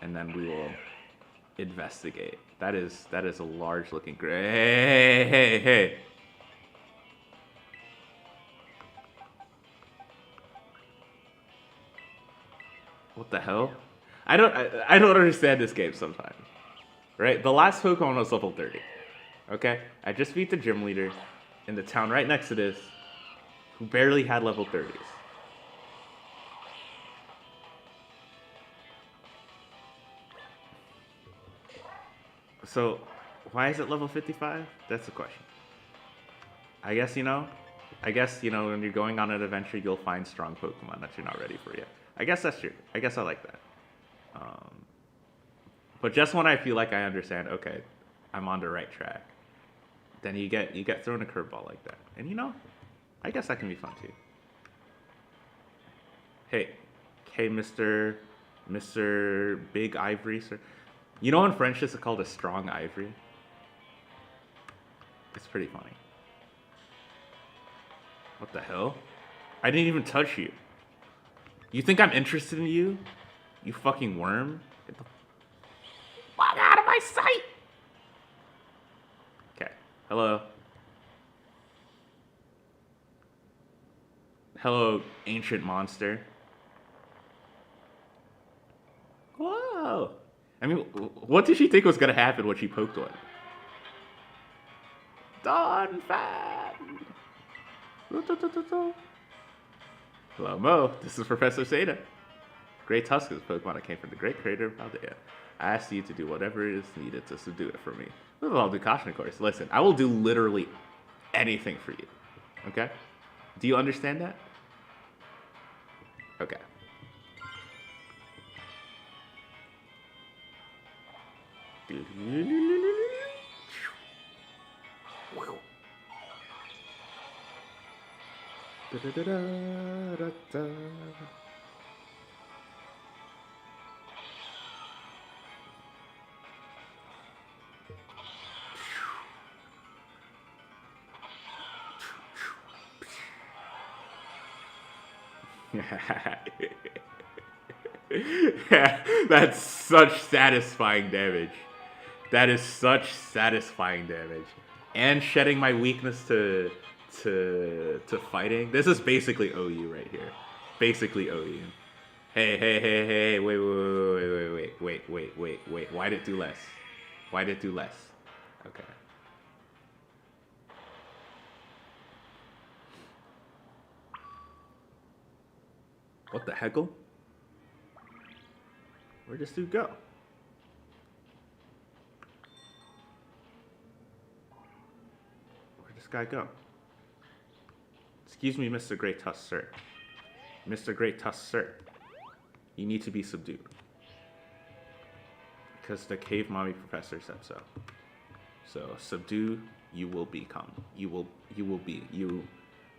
And then we will investigate. That is a large looking hey. What the hell? I don't understand this game sometimes. Right? The last Pokemon was level 30. Okay? I just beat the gym leader in the town right next to this who barely had level 30s. So, why is it level 55? That's the question. I guess, when you're going on an adventure, you'll find strong Pokemon that you're not ready for yet. I guess that's true. I guess I like that. But just when I feel like I understand, okay, I'm on the right track, then you get thrown a curveball like that. And I guess that can be fun too. Hey, Mr. Big Ivory, sir. You know in French this is called a strong ivory? It's pretty funny. What the hell? I didn't even touch you. You think I'm interested in you? You fucking worm? Get the fuck out of my sight! Okay. Hello. Hello, ancient monster. Whoa! I mean, what did she think was gonna happen when she poked one? Don Fan! Hello, Mo. This is Professor Seda. Great Tusk is a Pokemon that came from the great crater of Paldea. I asked you to do whatever is needed to subdue it for me. I'll do caution, of course. Listen, I will do literally anything for you. Okay? Do you understand that? Okay. That's such satisfying damage. That is such satisfying damage. And shedding my weakness to fighting. This is basically OU right here. Basically OU. Hey, wait. Why'd it do less? Why'd it do less? Okay. What the heckle? Where'd this dude go? Where'd this guy go? Excuse me, Mr. Great Tusk, sir. Mr. Great Tusk, sir. You need to be subdued. Because the cave mommy professor said so. So subdue, you will become. You will be. You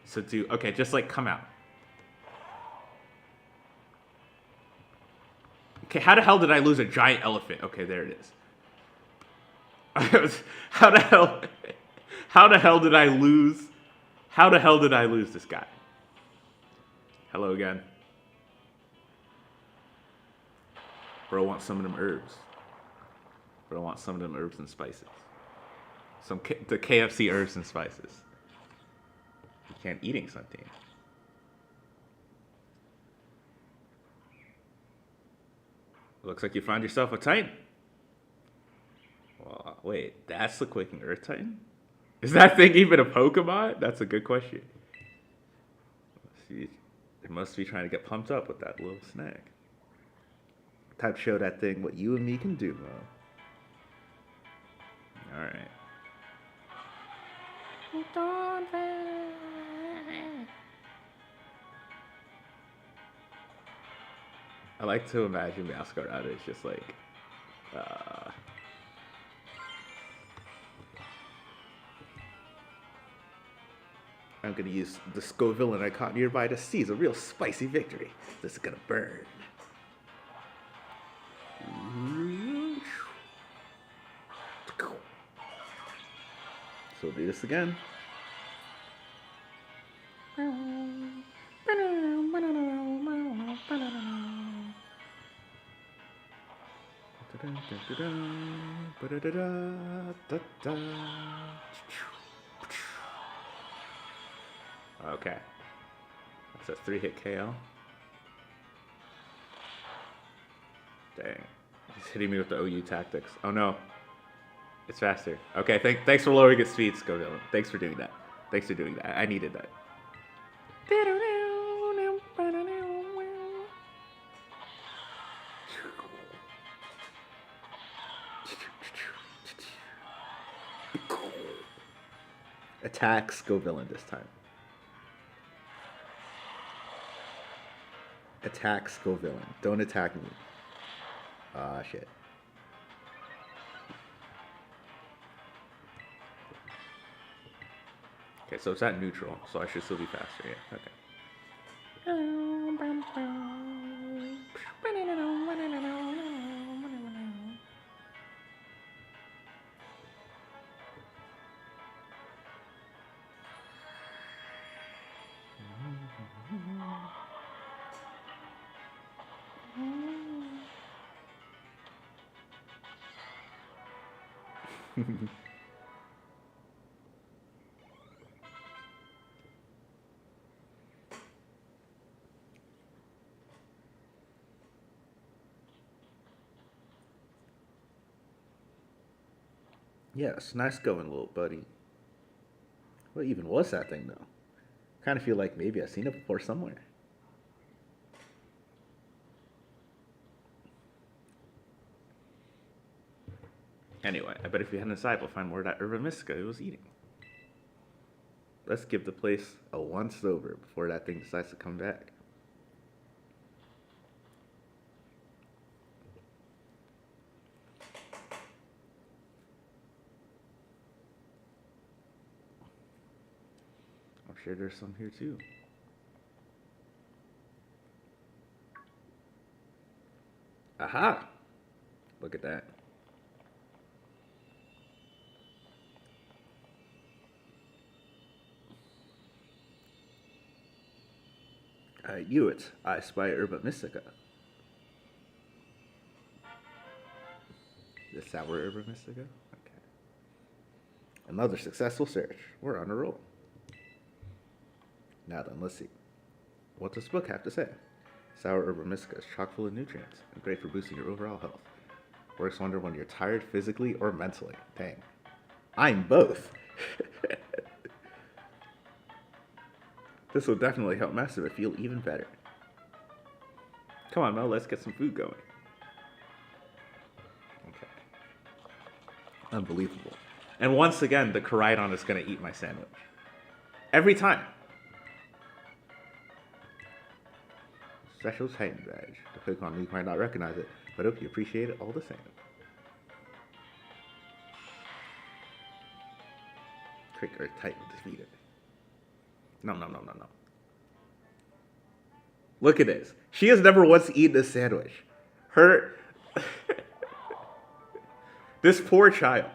subdue. Okay, just like come out. Okay, how the hell did I lose a giant elephant? Okay, there it is. How the hell? How the hell did I lose? How the hell did I lose this guy? Hello again. Bro, want some of them herbs. Bro, want some of them herbs and spices. The KFC herbs and spices. You can't eating something. Looks like you found yourself a Titan. Well, wait, that's the Quaking Earth Titan? Is that thing even a Pokemon? That's a good question. See, it must be trying to get pumped up with that little snack. Time to show that thing what you and me can do, man. Alright. I like to imagine Masquerade is just like, I'm gonna use the Scovillain I caught nearby to seize a real spicy victory. This is gonna burn. So we'll do this again. Okay. That's a 3-hit KO. Dang. He's hitting me with the OU tactics. Oh no. It's faster. Okay, thanks for lowering its speed, Scovillain. Thanks for doing that. Thanks for doing that. I needed that. Attack Scovillain this time. Attack Scovillain. Don't attack me. Ah, shit. Okay, so it's at neutral, so I should still be faster, yeah. Okay. Yes, nice going, little buddy. What even was that thing, though? Kind of feel like maybe I've seen it before somewhere. Anyway, I bet if we head inside, we'll find more of that Herba Mystica it was eating. Let's give the place a once over before that thing decides to come back. I'm sure there's some here too. Aha! Look at that. I spy Herba Mystica. The sour Herba Mystica? Okay. Another successful search. We're on a roll. Now then, let's see. What does this book have to say? Sour Herba Mystica is chock full of nutrients and great for boosting your overall health. Works wonder when you're tired physically or mentally. Dang. I'm both. This will definitely help Master feel even better. Come on, Mel, let's get some food going. Okay. Unbelievable. And once again, the Koraidon is going to eat my sandwich. Every time. Special Titan badge. The Pokemon League might not recognize it, but I hope you appreciate it all the same. Crick Earth Titan defeated. No. Look at this. She has never once eaten a sandwich. Her... This poor child.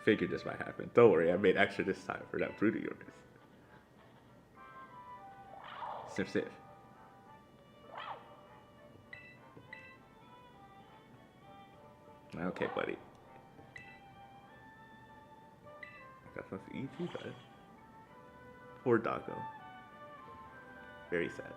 Figured this might happen. Don't worry, I made extra this time for that brood of yours. Sniff, sniff. Okay, buddy. Got something to eat too, bud. Poor doggo. Very sad.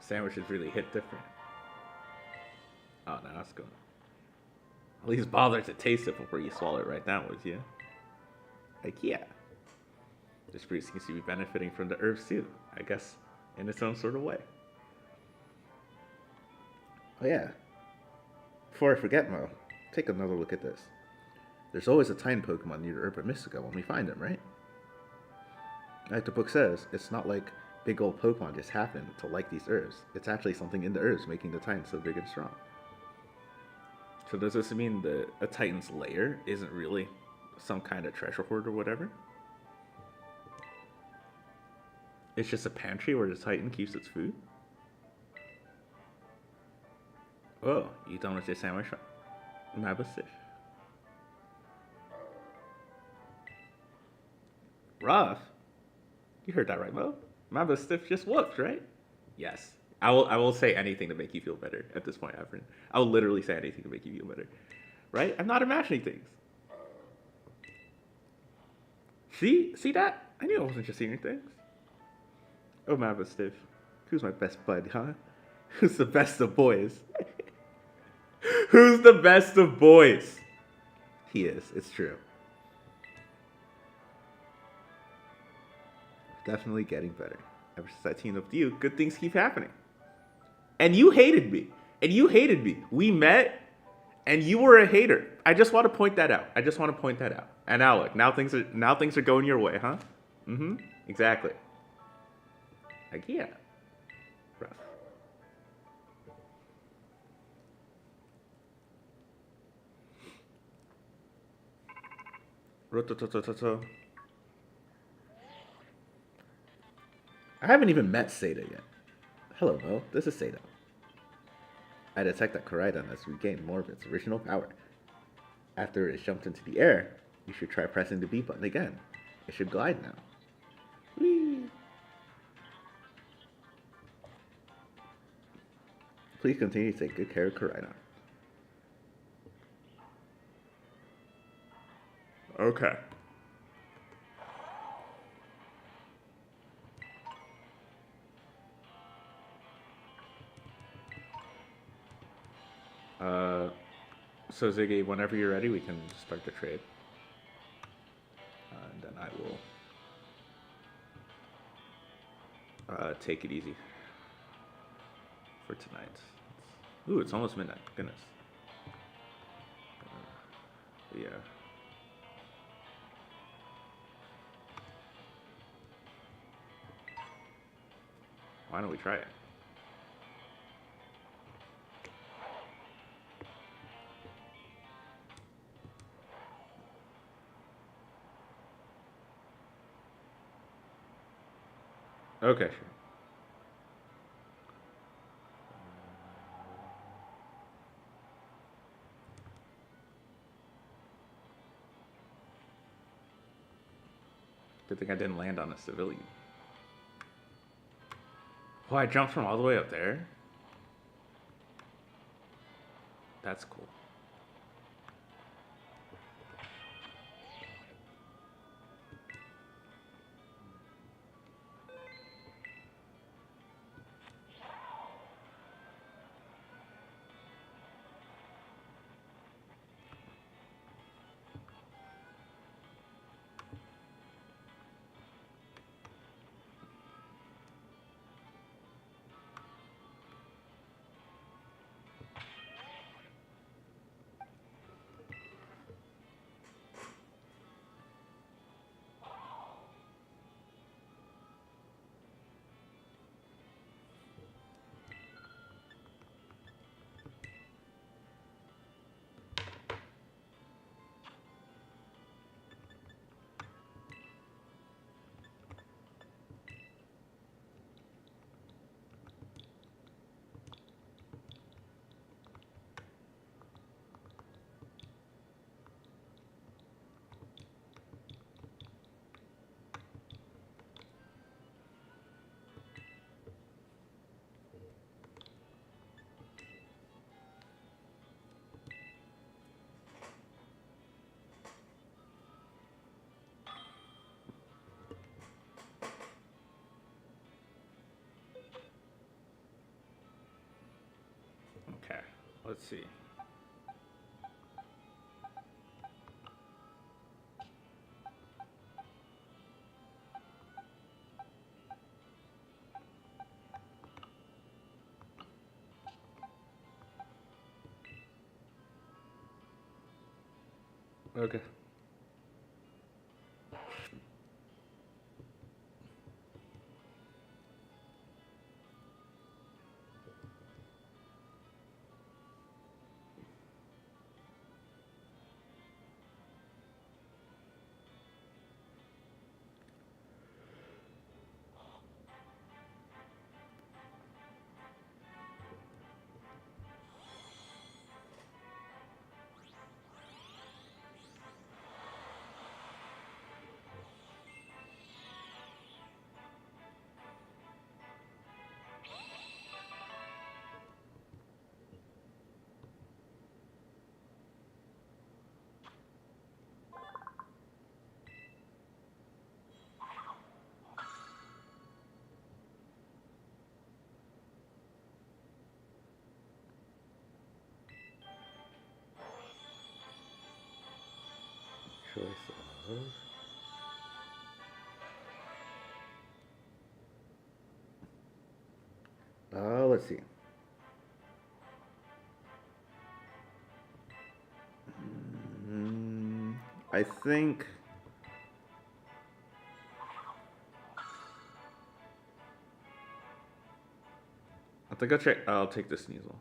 Sandwiches really hit different. Oh, no, that's good. At least bother to taste it before you swallow it right now, would you? Like, yeah. This fruit seems to be benefiting from the herbs too, I guess, in its own sort of way. Oh yeah. Before I forget, Mo, take another look at this. There's always a Titan Pokemon near the Urban Mystica when we find them, right? Like the book says, it's not like big old Pokemon just happen to like these herbs. It's actually something in the herbs making the Titan so big and strong. So does this mean that a Titan's lair isn't really some kind of treasure hoard or whatever? It's just a pantry where the Titan keeps its food? Oh, you done with your sandwich? Mabasif. Rough? You heard that right, Mo? Mabasif just whooped, right? Yes. I will say anything to make you feel better at this point, Efren. I will literally say anything to make you feel better. Right? I'm not imagining things. See that? I knew I wasn't just seeing things. Oh, Mabasif. Who's my best bud, huh? Who's the best of boys? Who's the best of boys? He is. It's true. Definitely getting better. Ever since I teamed up with you, good things keep happening. And you hated me. We met, and you were a hater. I just want to point that out. And now look, now things are going your way, huh? Mm-hmm. Exactly. Like, yeah. Rough. Rotototototo. I haven't even met Seda yet. Hello, Mo. This is Seda. I detect that Koraidon has regained more of its original power. After it has jumped into the air, you should try pressing the B button again. It should glide now. Whee! Please continue to take good care of Koraidon. Okay. So Ziggy, whenever you're ready, we can start the trade. And then I will take it easy for tonight. Ooh, it's almost midnight. Goodness. Yeah. Why don't we try it? Okay, sure. Good thing I didn't land on a civilian. Oh, I jumped from all the way up there? That's cool. Let's see. Okay. Choice of. Let's see. I think. I'll take the Sneasel.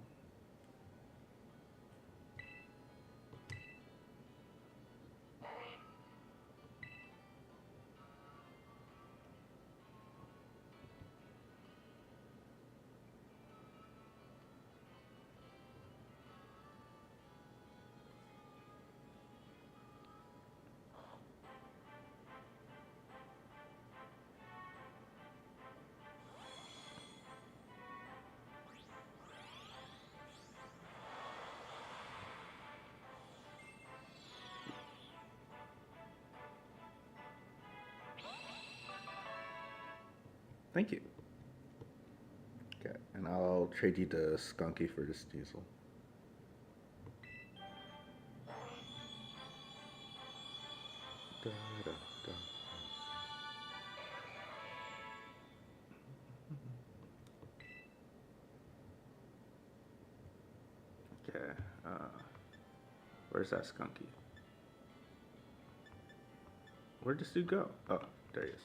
Thank you. Okay, and I'll trade you the Skunky for the Sneasel. Da, da, da. Okay, where's that Skunky? Where'd this dude go? Oh, there he is.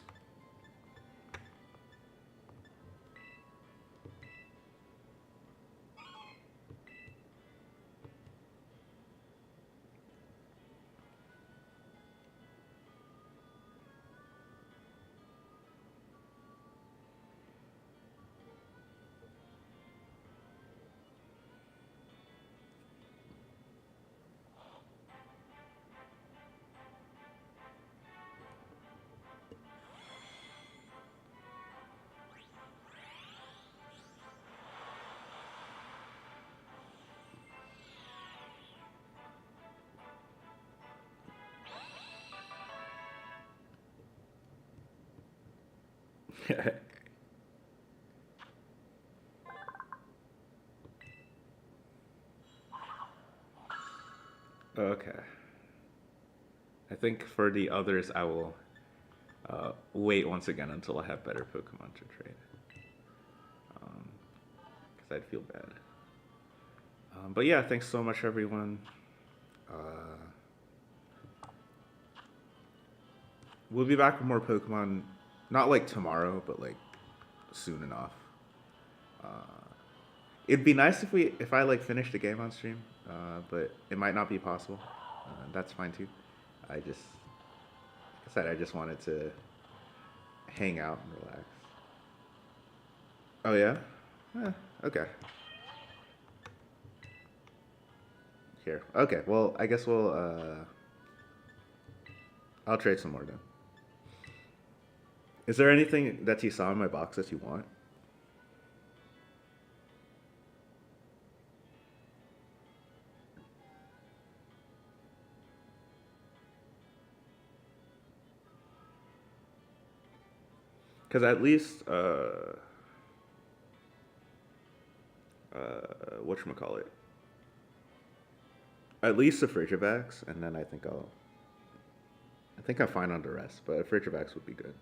Okay. I think for the others, I will wait once again until I have better Pokemon to trade. Because I'd feel bad. But yeah, thanks so much, everyone. We'll be back with more Pokemon, not like tomorrow, but like soon enough. It'd be nice if I like finished the game on stream, but it might not be possible. That's fine too. I just, like I said, I just wanted to hang out and relax. Oh yeah, okay. Here, okay. Well, I guess we'll. I'll trade some more then. Is there anything that you saw in my box that you want? Because at least, whatchamacallit, At least the Frigivax, and then I think I'm fine on the rest, but a Frigivax would be good.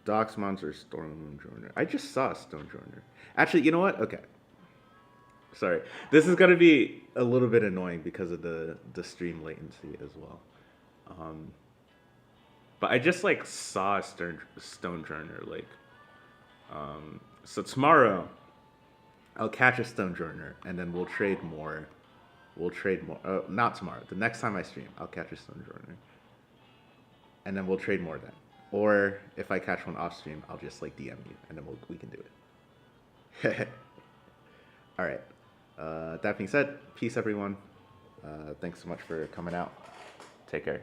Doxmons or Stormjourner. I just saw Stormjourner. Actually, you know what? Okay. Sorry. This is going to be a little bit annoying because of the stream latency as well. But I just like saw Stonejourner like so tomorrow I'll catch a Stonejourner and then we'll trade more. We'll trade more. Not tomorrow. The next time I stream, I'll catch a Stonejourner. And then we'll trade more then. Or if I catch one off stream, I'll just like DM you and then we can do it. All right. That being said, peace everyone. Thanks so much for coming out. Take care.